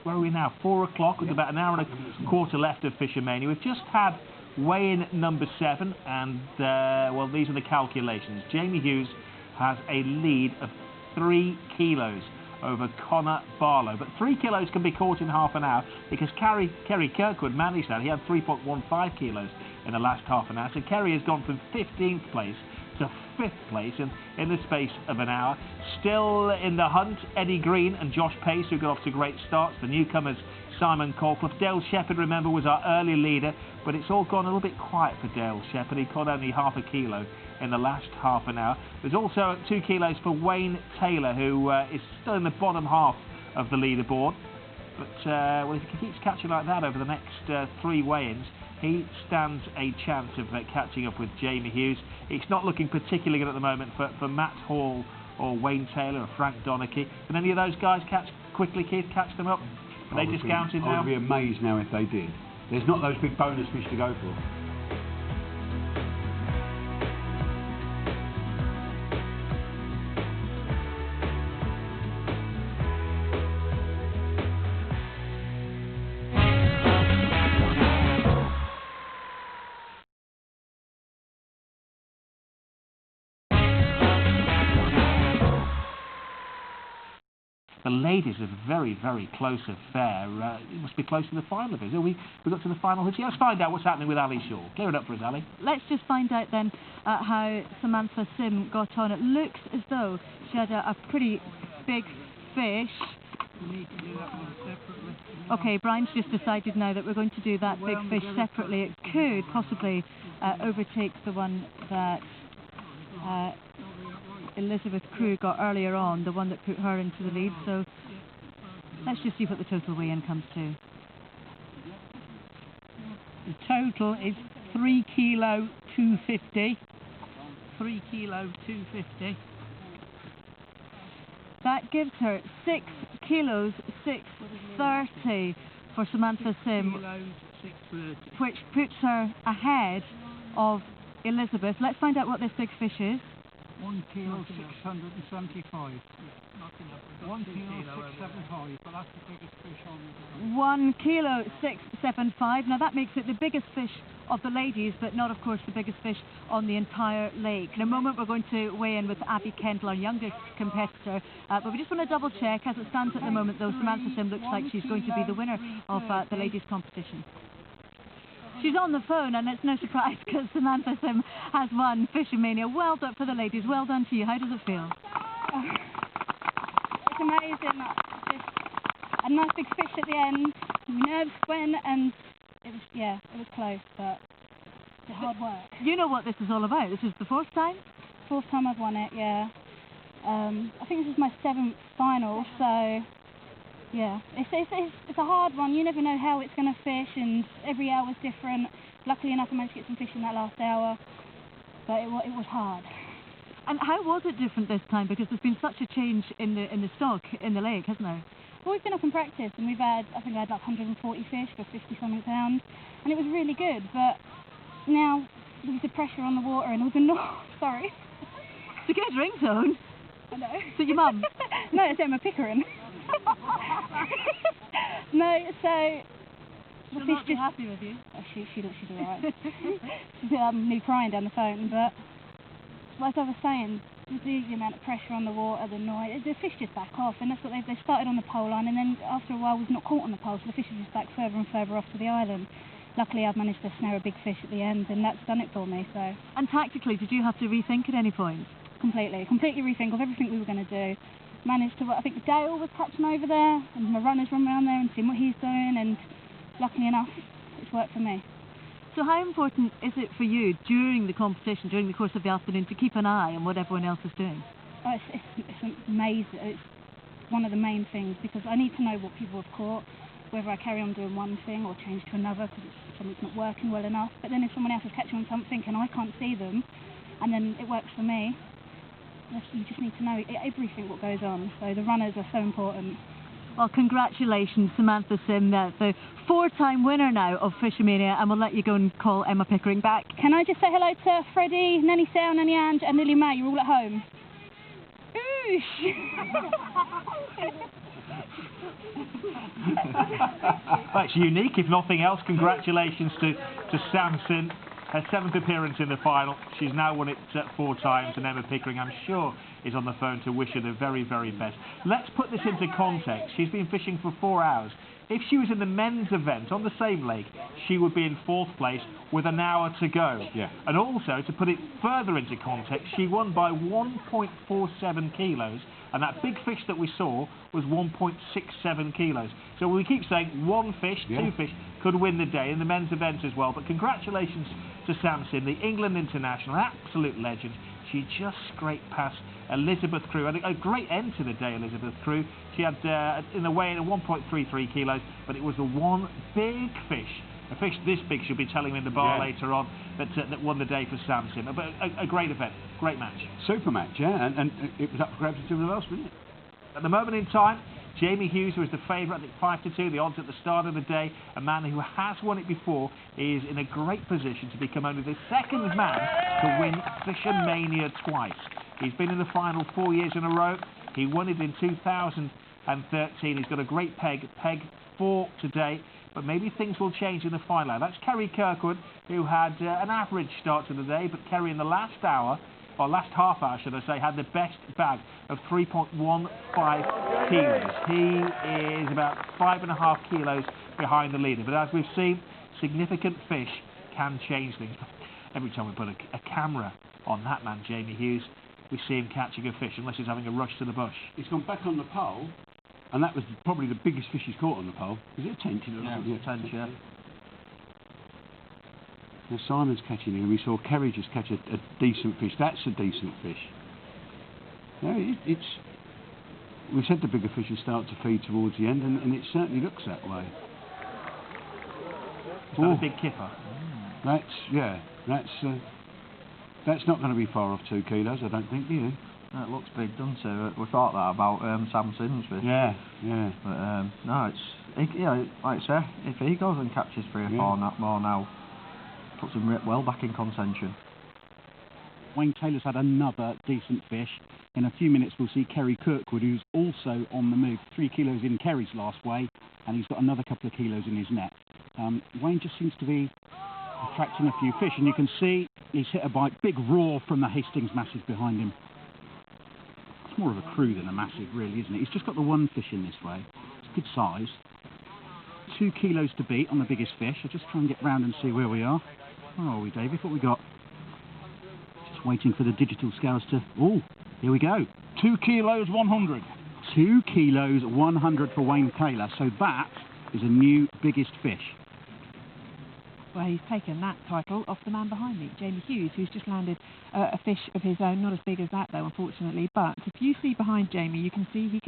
Where are we now? 4 o'clock with about an hour and a quarter left of FishOMania. We've just had weigh-in number 7, and well, these are the calculations. Jamie Hughes has a lead of 3 kilos over Conor Barlow, but 3 kilos can be caught in half an hour because Kerry Kirkwood managed that. He had 3.15 kilos in the last half an hour, so Kerry has gone from 15th place to 5th place in the space of an hour. Still in the hunt, Eddie Green and Josh Pace, who got off to great starts. The newcomers, Simon Colclough. Dale Shepherd, remember, was our early leader, but it's all gone a little bit quiet for Dale Shepherd. He caught only half a kilo in the last half an hour. There's also 2 kilos for Wayne Taylor, who is still in the bottom half of the leaderboard. But well, if he keeps catching like that over the next 3 weigh-ins, he stands a chance of catching up with Jamie Hughes. It's not looking particularly good at the moment for Matt Hall or Wayne Taylor or Frank Donachie. Can any of those guys catch quickly, Keith, catch them up? Are they discounted now? I would be amazed now if they did. There's not those big bonus fish to go for. The ladies are very, very close affair. It must be close to the final of it. We got to the final. Yeah, let's find out what's happening with Ali Shaw. Clear it up for us, Ali. Let's just find out then how Samantha Sim got on. It looks as though she had a pretty big fish. Okay, Brian's just decided now that we're going to do that big fish separately. It could possibly overtake the one that Elizabeth Crew got earlier on, the one that put her into the lead. So let's just see what the total weigh-in comes to. The total is 3 kilo 250. 3 kilo 250. That gives her 6 kilos 630 for Samantha Sim, which puts her ahead of Elizabeth. Let's find out what this big fish is. 1 kilo 675. 1 kilo 675, but that's the biggest fish on the 1 kilo 675. Now that makes it the biggest fish of the ladies, but not, of course, the biggest fish on the entire lake. In a moment, we're going to weigh in with Abby Kendall, our youngest competitor. But we just want to double check. As it stands at the moment, though, Samantha Sim looks like she's going to be the winner of the ladies' competition. She's on the phone, and it's no surprise because Samantha Sim has won FishOMania. Well done for the ladies. Well done to you. How does it feel? It's amazing. Just a nice big fish at the end. My nerves went, and it was close, but it's hard work. You know what this is all about. This is the 4th time? 4th time I've won it, yeah. I think this is my 7th final, so yeah, it's a hard one. You never know how it's going to fish, and every hour's different. Luckily enough, I managed to get some fish in that last hour, but it was hard. And how was it different this time? Because there's been such a change in the stock in the lake, hasn't there? Well, we've been up in practice, and I think I had like 140 fish for 50-something pounds, and it was really good. But now there's the pressure on the water, and all the sorry. It's a good ringtone. I know. So your mum? No, it's Emma Pickering. No, so the fish just happy with you. Oh, she's alright. She's me crying down the phone, but like I was saying, the amount of pressure on the water, the noise, the fish just back off, and that's what they started on the pole line, and then after a while we've not caught on the pole, so the fish is just back further and further off to the island. Luckily I've managed to snare a big fish at the end, and that's done it for me. So. And tactically, did you have to rethink at any point? Completely rethink of everything we were going to do. Managed to, I think Dale was catching over there, and my runners run around there and seeing what he's doing, and luckily enough, it's worked for me. So how important is it for you during the competition, during the course of the afternoon, to keep an eye on what everyone else is doing? Oh, it's amazing. It's one of the main things, because I need to know what people have caught. whether I carry on doing one thing or change to another because something's not working well enough. But then if someone else is catching on something and I can't see them, and then it works for me, you just need to know everything what goes on. So the runners are so important. Well, congratulations, Samantha Sim, the 4-time winner now of FishOMania, and we'll let you go and call Emma Pickering back. Can I just say hello to Freddie, Nanny Sal, Nanny Ange and Lily May? You're all at home. That's unique, if nothing else. Congratulations to Samson. Her 7th appearance in the final. She's now won it 4 times, and Emma Pickering, I'm sure, is on the phone to wish her the very, very best. Let's put this into context. She's been fishing for 4 hours. If she was in the men's event on the same lake, she would be in 4th place with an hour to go. Yeah. And also, to put it further into context, she won by 1.47 kilos, and that big fish that we saw was 1.67 kilos. So we keep saying 1 fish, 2 fish could win the day in the men's event as well. But congratulations to Samson, the England international, absolute legend. She just scraped past Elizabeth Crew, and a great end to the day, Elizabeth Crew. She had in the weigh-in 1.33 kilos, but it was the one big fish, a fish this big, she'll be telling me in the bar later on, that won the day for Samson. But a great event, great match. Super match, yeah, and it was up for grabs until the last minute. At the moment in time, Jamie Hughes, who is the favourite, I think 5-2, the odds at the start of the day, a man who has won it before, is in a great position to become only the 2nd man to win FishOMania twice. He's been in the final 4 years in a row. He won it in 2013. He's got a great peg 4 today, but maybe things will change in the final. That's Kerry Kirkwood, who had an average start to the day, but Kerry in the last hour, or last half hour should I say, had the best bag of 3.15 kilos. He is about 5.5 kilos behind the leader, but as we've seen, significant fish can change things. Every time we put a camera on that man, Jamie Hughes, we see him catching a fish, unless he's having a rush to the bush. He's gone back on the pole, and that was probably the biggest fish he's caught on the pole. Is it a tench? Yeah, it was a tench, yeah. Now Simon's catching him. We saw Kerry just catch a decent fish. That's a decent fish. No, we said the bigger fishes start to feed towards the end, and it certainly looks that way. Is that a big kipper? That's not going to be far off 2 kilos, I don't think, do you? It looks big, doesn't it? We thought that about Samson's fish. Yeah. But no, like I say, if he goes and catches 3 or 4 more now, puts him well back in contention. Wayne Taylor's had another decent fish. In a few minutes we'll see Kerry Kirkwood, who's also on the move. 3 kilos in Kerry's last weigh, and he's got another couple of kilos in his net. Wayne just seems to be attracting a few fish, and you can see he's hit a bite. Big roar from the Hastings massive behind him. It's more of a crew than a massive, really, isn't it? He's just got the 1 fish in this way. It's good size. 2 kilos to beat on the biggest fish. I'll just try and get round and see where we are. Where are we, David? What we got? Just waiting for the digital scales to... Oh, here we go. 2 kilos 100. 2 kilos 100 for Wayne Taylor. So that is a new biggest fish. Well, he's taken that title off the man behind me, Jamie Hughes, who's just landed a fish of his own, not as big as that though, unfortunately. But if you see behind Jamie, he can see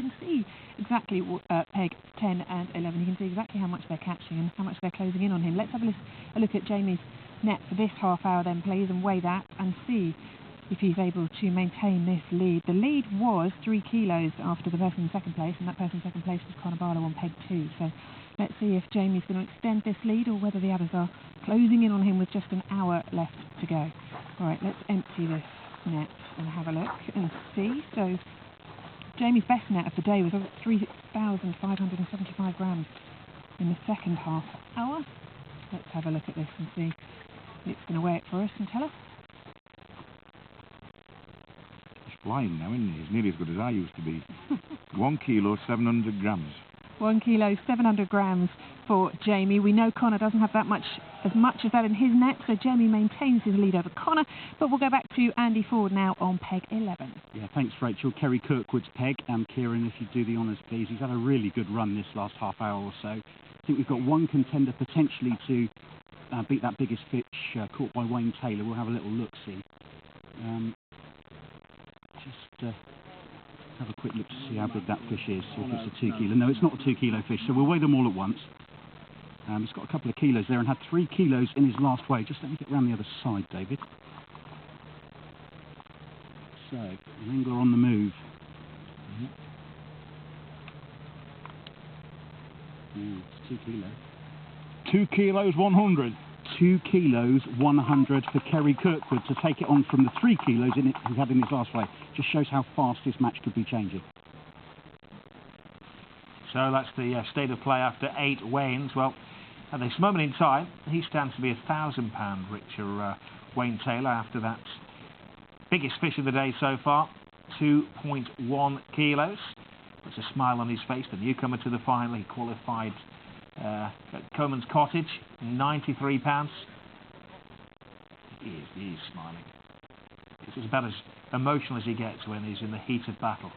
exactly what peg 10 and 11. You can see exactly how much they're catching and how much they're closing in on him. Let's have a look at Jamie's net for this half hour then, please, and weigh that and see if he's able to maintain this lead. The lead was 3 kilos after the person in 2nd place, and that person in 2nd place was Conor Barlow on peg 2. So let's see if Jamie's going to extend this lead or whether the others are closing in on him with just an hour left to go. All right, let's empty this net and have a look and see. So Jamie's best net of the day was 3,575 grams in the 2nd half hour. Let's have a look at this and see. It's going to weigh it for us and tell us. He's flying now, isn't he? He's nearly as good as I used to be. 1 kilo, 700 grams. 1 kilo, 700 grams for Jamie. We know Conor doesn't have as much as that in his net, so Jamie maintains his lead over Conor. But we'll go back to Andy Ford now on peg 11. Yeah, thanks, Rachel. Kerry Kirkwood's peg. Kieran, if you do the honours, please. He's had a really good run this last half hour or so. I think we've got one contender potentially to beat that biggest fish caught by Wayne Taylor. We'll have a little look-see. have a quick look to see how big that fish is, see if it's a 2 kilo. No, it's not a 2 kilo fish, so we'll weigh them all at once. He's got a couple of kilos there and had 3 kilos in his last weigh. Just let me get round the other side, David. So, an angler on the move. It's 2 kilos. 2 kilos 100. 2 kilos 100 for Kerry Kirkwood to take it on from the 3 kilos in it he had in his last weigh. Just shows how fast this match could be changing. So that's the state of play after 8 weigh-ins. Well, at this moment in time, he stands to be £1,000 richer, Wayne Taylor, after that biggest fish of the day so far, 2.1 kilos. Puts a smile on his face. The newcomer to the final, he qualified at Coleman's Cottage, £93. He is smiling. It's about as emotional as he gets when he's in the heat of battle.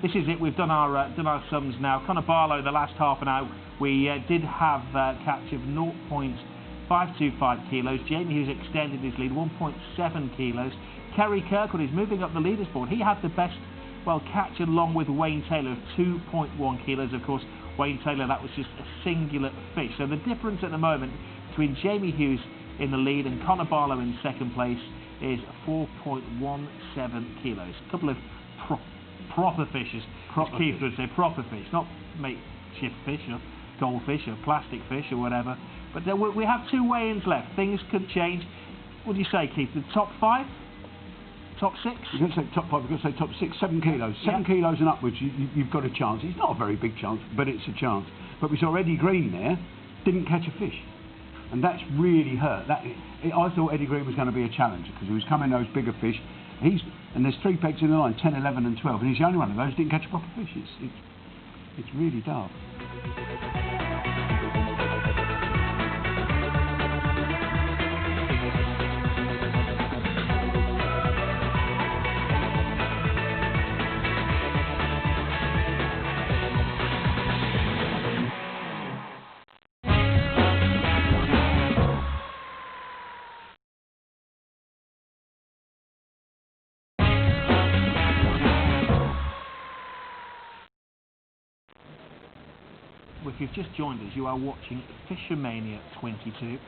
This is it. We've done our sums now. Conor Barlow, the last half an hour, we did have a catch of 0.525 kilos. Jamie Hughes extended his lead, 1.7 kilos. Kerry Kirkwood is moving up the leaders board. He had the best, well, catch along with Wayne Taylor of 2.1 kilos. Of course, Wayne Taylor, that was just a singular fish. So the difference at the moment between Jamie Hughes in the lead and Conor Barlow in second place is 4.17 kilos. A couple of proper fishes, as Keith would say, proper fish, not makeshift fish or goldfish or plastic fish or whatever. But we have 2 weigh-ins left. Things could change. What do you say, Keith? The top 5? Top 6? You're going to say top 5, you're going to say top 6, 7 kilos. 7 kilos and upwards, you've got a chance. It's not a very big chance, but it's a chance. But we saw Eddie Green there, didn't catch a fish. And that's really hurt. I thought Eddie Green was going to be a challenger because he was coming those bigger fish. And there's 3 pegs in the line, 10, 11 and 12. And he's the only one of those didn't catch a proper fish. It's really dark. If you've just joined us, you are watching FishOMania 22.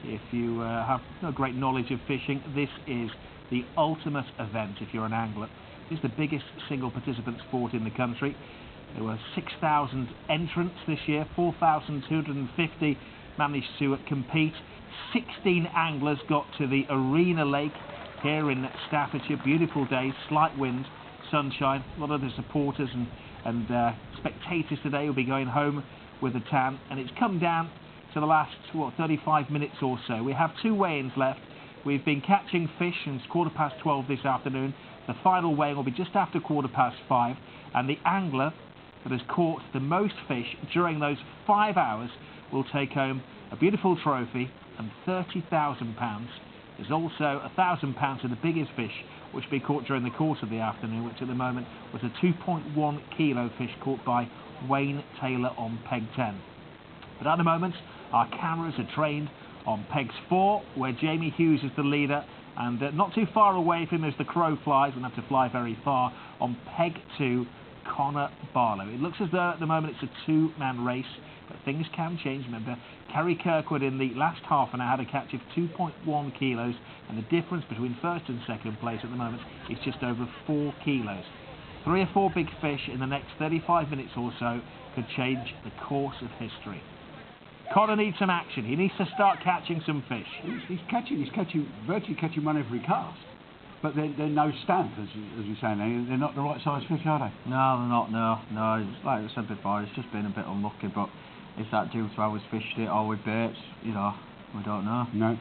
If you have no great knowledge of fishing, this is the ultimate event if you're an angler. This is the biggest single participant sport in the country. There were 6,000 entrants this year, 4,250 managed to compete. 16 anglers got to the Arena Lake here in Staffordshire. Beautiful day, slight wind, sunshine. A lot of the supporters and spectators today will be going home with a tan, and it's come down to the last 35 minutes or so. We have 2 weigh-ins left. We've been catching fish since 12:15 this afternoon. The final weigh-in will be just after 5:15, and the angler that has caught the most fish during those 5 hours will take home a beautiful trophy and £30,000. There's also £1,000 for the biggest fish which will be caught during the course of the afternoon, which at the moment was a 2.1 kilo fish caught by Wayne Taylor on peg 10. But at the moment, our cameras are trained on pegs 4, where Jamie Hughes is the leader, and not too far away from him as the crow flies, won't have to fly very far, on peg 2, Conor Barlow. It looks as though at the moment it's a 2-man race, but things can change. Remember, Kerry Kirkwood in the last half an hour had a catch of 2.1 kilos, and the difference between first and second place at the moment is just over 4 kilos. 3 or 4 big fish in the next 35 minutes or so could change the course of history. Conor needs some action. He needs to start catching some fish. He's virtually catching one every cast. But they're no stamp, as you're saying. They're not the right size fish, are they? No, they're not, no. Like I said before, it's just been a bit unlucky, but is that due to how he's fished it or with baits? We don't know. No.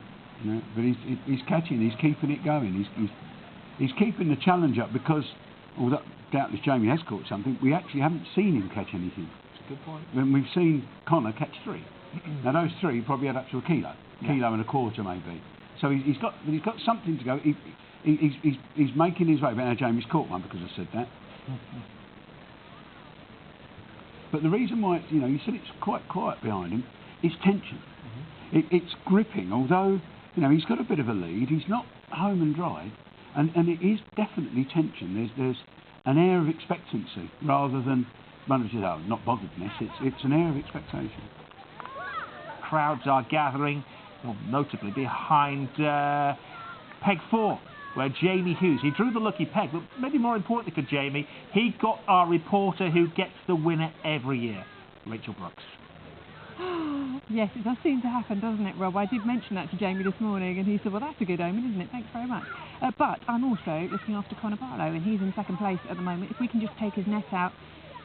But he's catching, he's keeping it going. He's keeping the challenge up because, although doubtless Jamie has caught something, we actually haven't seen him catch anything. That's a good point. When we've seen Conor catch 3. Now those 3 probably add up to a kilo and a quarter maybe. So he's got something to go. He's making his way. But now Jamie's caught one because I said that. But the reason why, you said it's quite quiet behind him, is tension. It's gripping, although, he's got a bit of a lead. He's not home and dry, and it is definitely tension. There's an air of expectancy rather than runners just, oh, not botheredness. It's an air of expectation. Crowds are gathering, well, notably behind peg 4, where Jamie Hughes, he drew the lucky peg, but maybe more importantly for Jamie, he got our reporter who gets the winner every year, Rachel Brooks. Yes, it does seem to happen, doesn't it, Rob? I did mention that to Jamie this morning, and he said, well, that's a good omen, isn't it? Thanks very much. But I'm also looking after Conor Barlow, and he's in second place at the moment. If we can just take his net out,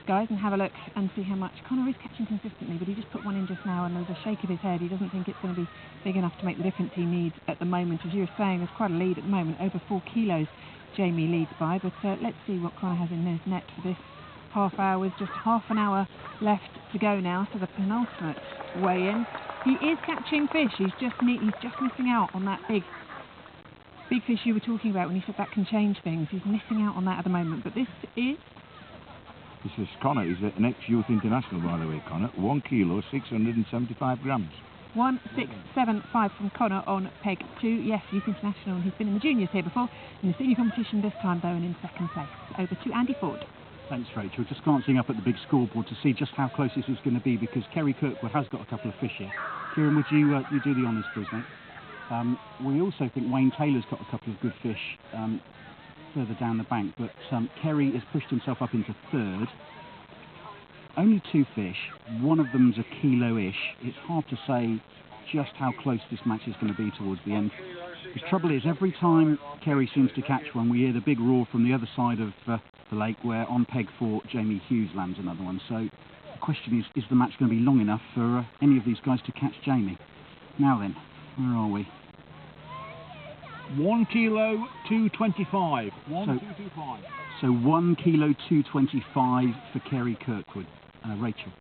guys, and have a look and see how much. Conor is catching consistently, but he just put one in just now, and there's a shake of his head. He doesn't think it's going to be big enough to make the difference he needs at the moment. As you were saying, there's quite a lead at the moment, over 4 kilos Jamie leads by, but let's see what Conor has in his net for this half hour, with just half an hour left to go now to the penultimate weigh-in. He is catching fish. He's just missing out on that big fish you were talking about when you said that can change things. He's missing out on that at the moment, but this is Conor. He's an ex-youth international, by the way, Conor. 1 kilo, 675 grams. 1,675 from Conor on peg 2. Yes, youth international, and he's been in the juniors here before, in the senior competition this time though, and in second place. Over to Andy Ford. Thanks, Rachel. Just glancing up at the big scoreboard to see just how close this is going to be, because Kerry Kirkwood has got a couple of fish here. Kieran, would you do the honours, please, mate? We also think Wayne Taylor's got a couple of good fish further down the bank, but Kerry has pushed himself up into third. Only 2 fish. One of them's a kilo-ish. It's hard to say just how close this match is going to be towards the end. The trouble is, every time Kerry seems to catch one, we hear the big roar from the other side of the lake, where on peg 4 Jamie Hughes lands another one. So the question is the match going to be long enough for any of these guys to catch Jamie? Now then, where are we? 1 kilo 225. 1,225. So 1 kilo 225 for Kerry Kirkwood. Rachel.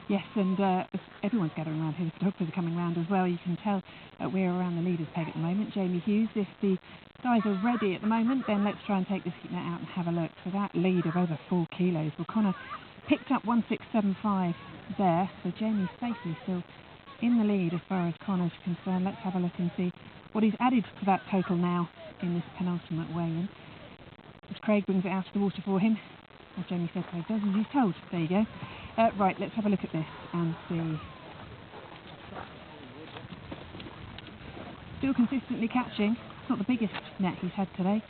Yes, and everyone's gathering around here. The photographers are coming around as well. You can tell we're around the leader's peg at the moment. Jamie Hughes, if the guys are ready at the moment, then let's try and take this net out and have a look. So that lead of over 4 kilos. Well, Conor picked up 1,675 there, so Jamie's safely still in the lead as far as Conor's concerned. Let's have a look and see what he's added to that total now in this penultimate weigh-in. As Craig brings it out of the water for him. As Jamie said, Craig does as he's told. There you go. Right, let's have a look at this and see. Still consistently catching. It's not the biggest net he's had today,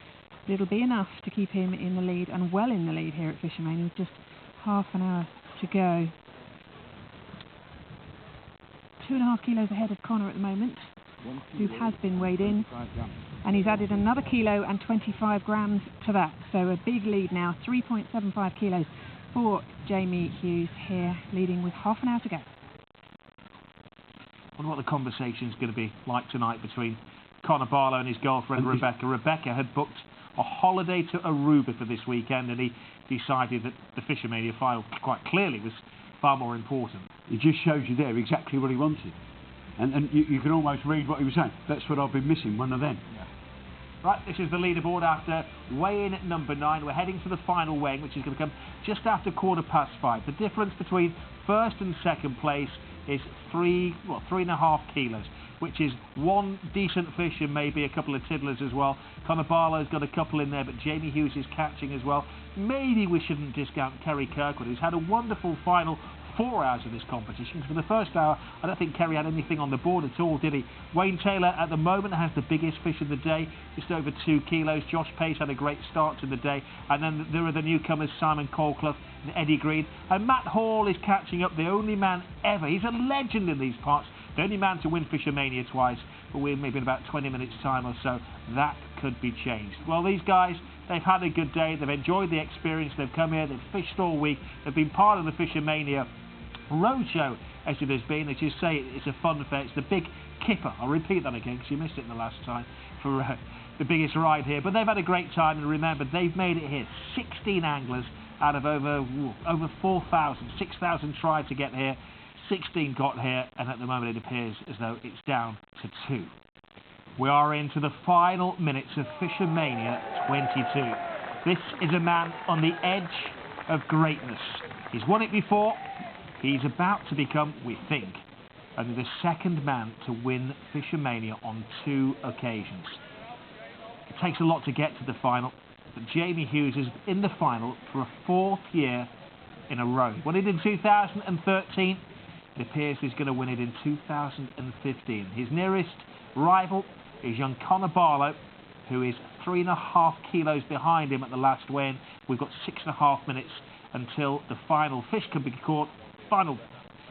but it'll be enough to keep him in the lead, and well in the lead here at FishOMania, with just half an hour to go. 2.5 kilos ahead of Conor at the moment, who has been weighed in, and he's added another kilo and 25 grams to that, so a big lead now, 3.75 kilos for Jamie Hughes here, leading with half an hour to go. I wonder what the conversation's going to be like tonight between Conor Barlow and his girlfriend Rebecca. Rebecca had booked a holiday to Aruba for this weekend, and he decided that the FishOMania final quite clearly was far more important. It just shows you there exactly what he wanted. And you can almost read what he was saying. That's what I've been missing, one of them. Yeah. Right, this is the leaderboard after weigh-in at number 9. We're heading to the final weigh-in, which is going to come just after 5:15. The difference between first and second place is 3.5 kilos, which is 1 decent fish and maybe a couple of tiddlers as well. Conor Barlow's got a couple in there, but Jamie Hughes is catching as well. Maybe we shouldn't discount Kerry Kirkwood, who's had a wonderful final 4 hours of this competition. For the first hour, I don't think Kerry had anything on the board at all, did he? Wayne Taylor at the moment has the biggest fish of the day, just over 2 kilos. Josh Pace had a great start to the day, and then there are the newcomers Simon Colclough and Eddie Green, and Matt Hall is catching up, the only man ever. He's a legend in these parts, the only man to win FishOMania twice, but we're maybe in about 20 minutes time or so. That could be changed. Well, these guys, they've had a good day, they've enjoyed the experience, they've come here, they've fished all week, they've been part of the FishOMania roadshow, as it has been. As you say, it's a fun fair. It's the big kipper. I'll repeat that again because you missed it in the last time, for the biggest ride here. But they've had a great time, and remember, they've made it here. 16 anglers out of over 4,000. 6,000 tried to get here. 16 got here, and at the moment it appears as though it's down to 2. We are into the final minutes of FishOMania 22. This is a man on the edge of greatness. He's won it before. He's about to become, we think, only the second man to win FishOMania on 2 occasions. It takes a lot to get to the final. that Jamie Hughes is in the final for a 4th year in a row. He won it in 2013. It appears he's going to win it in 2015. His nearest rival is young Conor Barlow, who is 3.5 kilos behind him at the last weigh-in. We've got 6.5 minutes until the final fish can be caught, final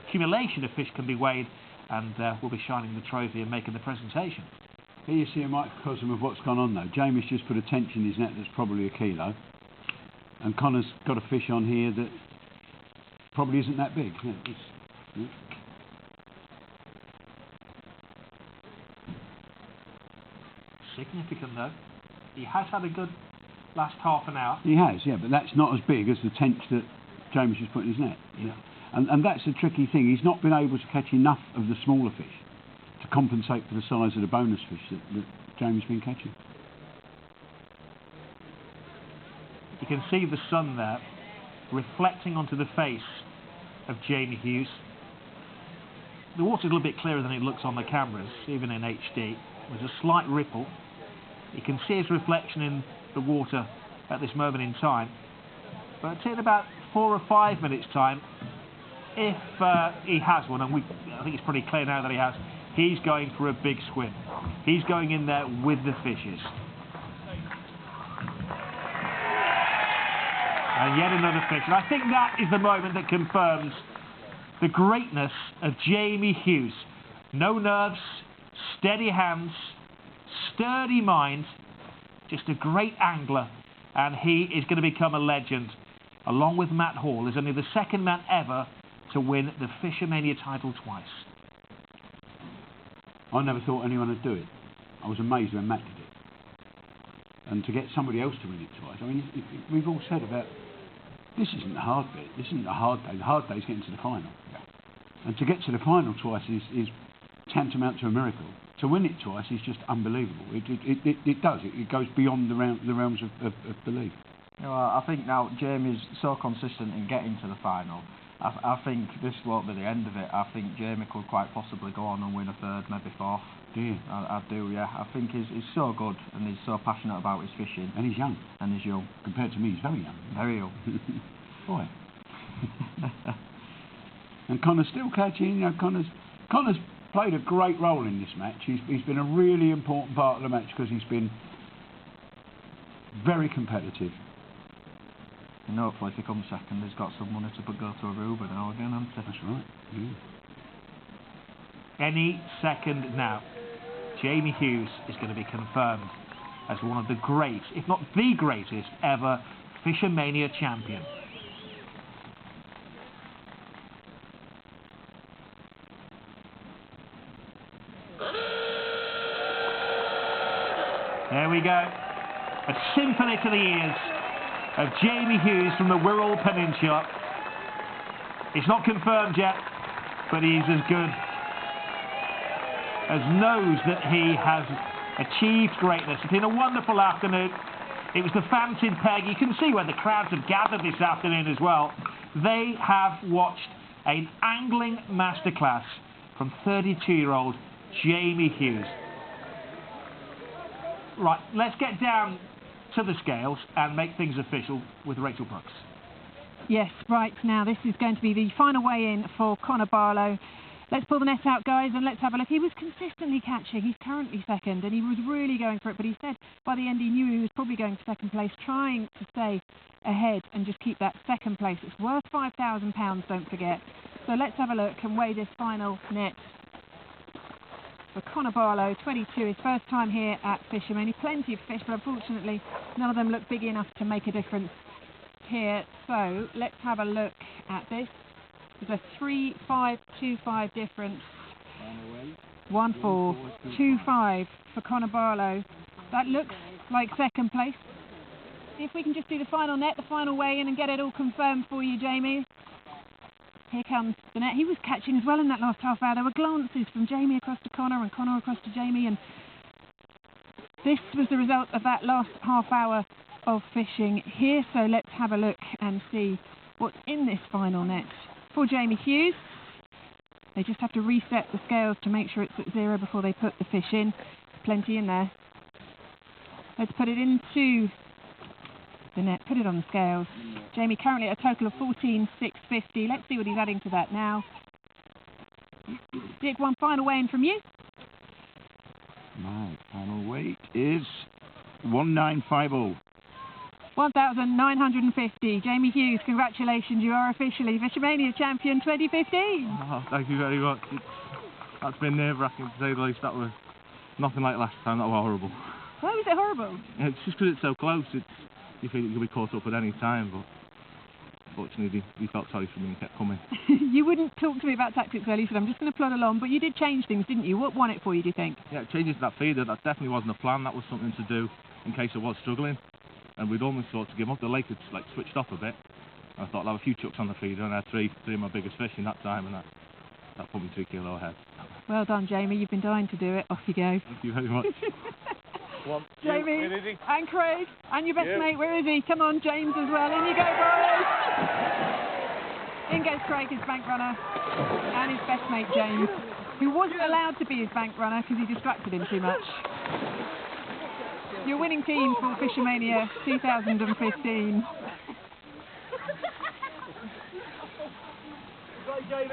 accumulation of fish can be weighed, and we'll be shining the trophy and making the presentation. Here you see a microcosm of what's gone on though. Jamie's just put a tench in his net that's probably 1 kilo, and Conor's got a fish on here that probably isn't that big. Yeah. Significant though. He has had a good last half an hour. He has, yeah, but that's not as big as the tench that Jamie's just put in his net. Yeah. And that's the tricky thing. He's not been able to catch enough of the smaller fish to compensate for the size of the bonus fish that Jamie's been catching. You can see the sun there reflecting onto the face of Jamie Hughes. The water's a little bit clearer than it looks on the cameras, even in HD. There's a slight ripple. You can see his reflection in the water at this moment in time. But in about 4 or 5 minutes' time, if he has one, and I think it's pretty clear now that he has, he's going for a big swim. He's going in there with the fishes. And yet another fish. And I think that is the moment that confirms the greatness of Jamie Hughes. No nerves, steady hands, sturdy mind, just a great angler, and he is going to become a legend. Along with Matt Hall, is only the 2nd man ever to win the FishOMania title twice. I never thought anyone would do it. I was amazed when Matt did it. And to get somebody else to win it twice, I mean, we've all said about, this isn't the hard bit, this isn't the hard day. The hard day is getting to the final. Yeah. And to get to the final twice is tantamount to a miracle. To win it twice is just unbelievable. It does. It goes beyond the realms of belief. You know, I think now Jamie's so consistent in getting to the final. I think this won't be the end of it. I think Jamie could quite possibly go on and win a 3rd, maybe 4th. Do you? I do, yeah. I think he's so good and he's so passionate about his fishing. And he's young. And he's young. Compared to me, he's very young. Very young. Boy. And Conor's still catching. You know, Conor's played a great role in this match. He's been a really important part of the match because he's been very competitive. And hopefully if he comes 2nd, he's got some money to go to Aruba now again, hasn't he? That's right. Yeah. Any second now, Jamie Hughes is going to be confirmed as one of the great, if not the greatest ever FishOMania champion. There we go. A symphony to the ears of Jamie Hughes from the Wirral Peninsula. It's not confirmed yet, but he's as good as knows that he has achieved greatness. It's been a wonderful afternoon. It was the fancied peg. You can see where the crowds have gathered this afternoon as well. They have watched an angling masterclass from 32-year-old Jamie Hughes. Right, let's get down to the scales and make things official with Rachel Brooks. Yes, right, now this is going to be the final weigh-in for Conor Barlow. Let's pull the net out, guys, and let's have a look. He was consistently catching. He's currently 2nd, and he was really going for it, but he said by the end he knew he was probably going for 2nd place, trying to stay ahead and just keep that 2nd place. It's worth £5,000, don't forget. So let's have a look and weigh this final net for Conor Barlow, 22, his first time here at FishOMania. Plenty of fish, but unfortunately none of them look big enough to make a difference here. So let's have a look at this. There's a 3-5-2-5 difference. 1-4-2-5 for Conor Barlow. That looks like 2nd place. See if we can just do the final net, the final weigh-in, and get it all confirmed for you, Jamie. Here comes the net. He was catching as well in that last half hour. There were glances from Jamie across to Conor and Conor across to Jamie, and this was the result of that last half hour of fishing here. So let's have a look and see what's in this final net for Jamie Hughes. They just have to reset the scales to make sure it's at 0 before they put the fish in. Plenty in there. Let's put it into the net, put it on the scales. Jamie currently at a total of 14,650. Let's see what he's adding to that now. Dick, one final weigh-in from you. My final weight is 1950. 1,950. Jamie Hughes, congratulations, you are officially FishOMania champion 2015. Oh, thank you very much. That's been nerve-wracking to say the least. That was nothing like last time. That was horrible. Why was it horrible? It's just because it's so close. You feel you could be caught up at any time, but fortunately he felt sorry for me and kept coming. You wouldn't talk to me about tactics earlier. You said, I'm just going to plod along, but you did change things, didn't you? What won it for you, do you think? Yeah, changes that feeder, that definitely wasn't a plan. That was something to do in case I was struggling. And we'd almost thought to give up. The lake had switched off a bit. I thought I'd have a few chucks on the feeder, and I had three of my biggest fish in that time, and that put me 2 kilo ahead. Well done, Jamie. You've been dying to do it. Off you go. Thank you very much. Jamie and Craig and your best mate, where is he? Come on, James as well. In you go, boys. In goes Craig, his bank runner, and his best mate James, who wasn't allowed to be his bank runner because he distracted him too much. Your winning team for FishOMania 2015.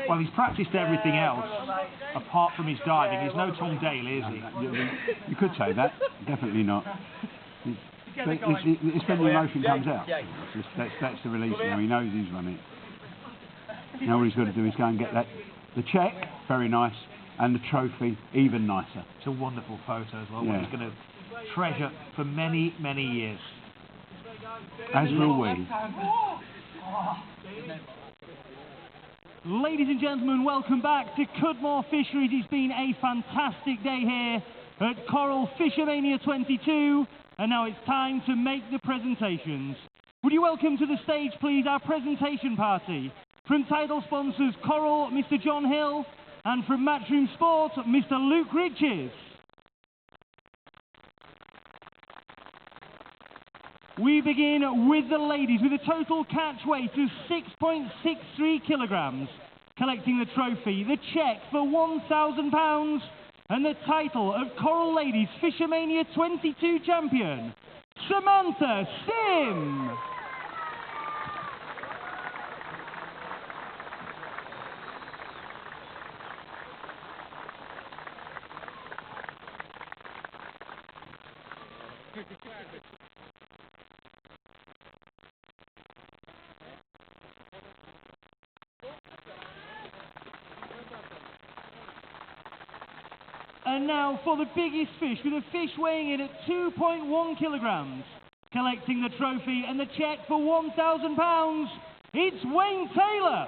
Well, he's practiced everything else apart from his diving. He's no Tom Daly, is he? You could say that. Definitely not. It's when the emotion comes out. That's the release. He knows he's running. Now all he's got to do is go and get the check, very nice, and the trophy, even nicer. It's a wonderful photo as well. Yeah. He's going to treasure for many, many years. As will we. Ladies and gentlemen, welcome back to Cudmore Fisheries. It's been a fantastic day here at Coral FishOMania 22, and now it's time to make the presentations. Would you welcome to the stage, please, our presentation party? From title sponsors Coral, Mr. John Hill, and from Matchroom Sport, Mr. Luke Riches. We begin with the ladies with a total catch weight of 6.63 kilograms. Collecting the trophy, the cheque for £1,000 and the title of Coral Ladies FishOMania 22 champion, Samantha Sim. And now for the biggest fish, with a fish weighing in at 2.1 kilograms. Collecting the trophy and the cheque for £1,000, it's Wayne Taylor.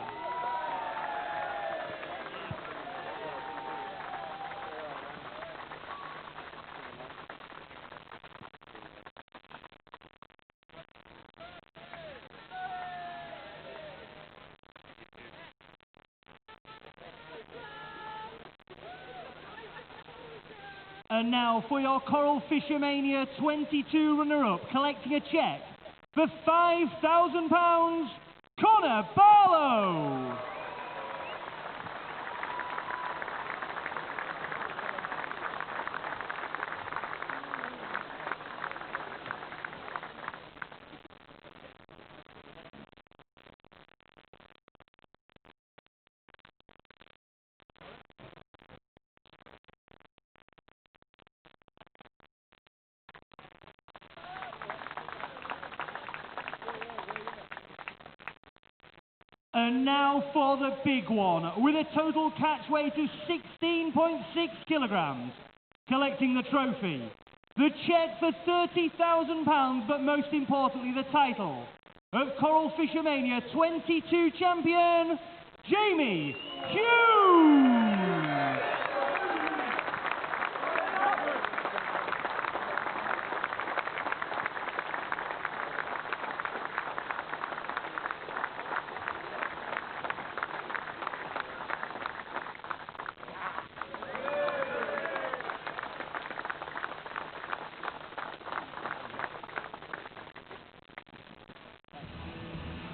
And now for your Coral FishOMania 22 runner-up, collecting a cheque for £5,000, Conor Barlow. And now for the big one, with a total catch weight of 16.6 kilograms. Collecting the trophy, the cheque for £30,000, but most importantly the title of Coral FishOMania 22 champion, Jamie Hughes.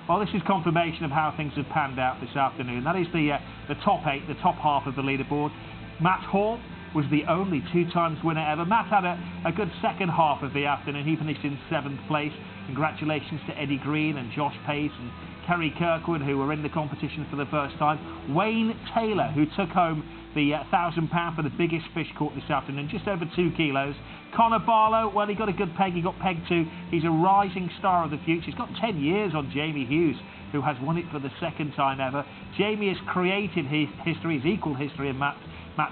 Well, this is confirmation of how things have panned out this afternoon. That is the top 8, the top half of the leaderboard. Matt Hall, was the only 2-times winner ever. Matt had a good second half of the afternoon. He finished in 7th place. Congratulations to Eddie Green and Josh Pace and Kerry Kirkwood, who were in the competition for the first time. Wayne Taylor, who took home the £1,000 for the biggest fish caught this afternoon, just over 2 kilos. Conor Barlow, well, he got a good peg, he got pegged too. He's a rising star of the future. He's got 10 years on Jamie Hughes, who has won it for the 2nd time ever. Jamie has created his history, his equal history of Matt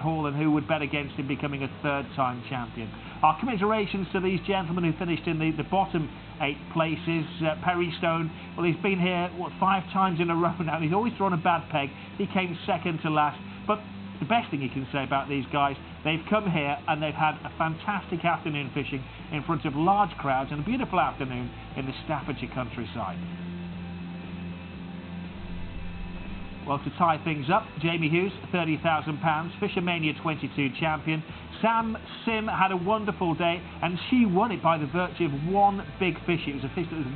Hall, and who would bet against him becoming a 3rd-time champion. Our commiserations to these gentlemen who finished in the bottom 8 places. Perry Stone, well, he's been here, 5 times in a row now. He's always drawn a bad peg. He came 2nd to last. But the best thing you can say about these guys, they've come here and they've had a fantastic afternoon fishing in front of large crowds and a beautiful afternoon in the Staffordshire countryside. Well, to tie things up, Jamie Hughes, £30,000, FishOMania 22 champion. Sam Sim had a wonderful day, and she won it by the virtue of one big fish. It was a fish that was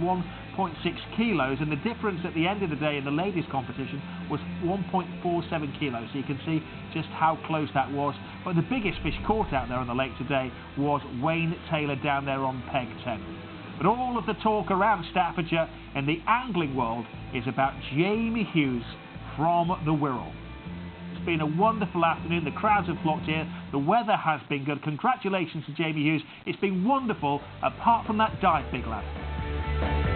1.6 kilos, and the difference at the end of the day in the ladies' competition was 1.47 kilos. So you can see just how close that was. But the biggest fish caught out there on the lake today was Wayne Taylor down there on peg 10. But all of the talk around Staffordshire and the angling world is about Jamie Hughes from the Wirral. It's been a wonderful afternoon. The crowds have flocked here. The weather has been good. Congratulations to Jamie Hughes. It's been wonderful, apart from that dive, big lad.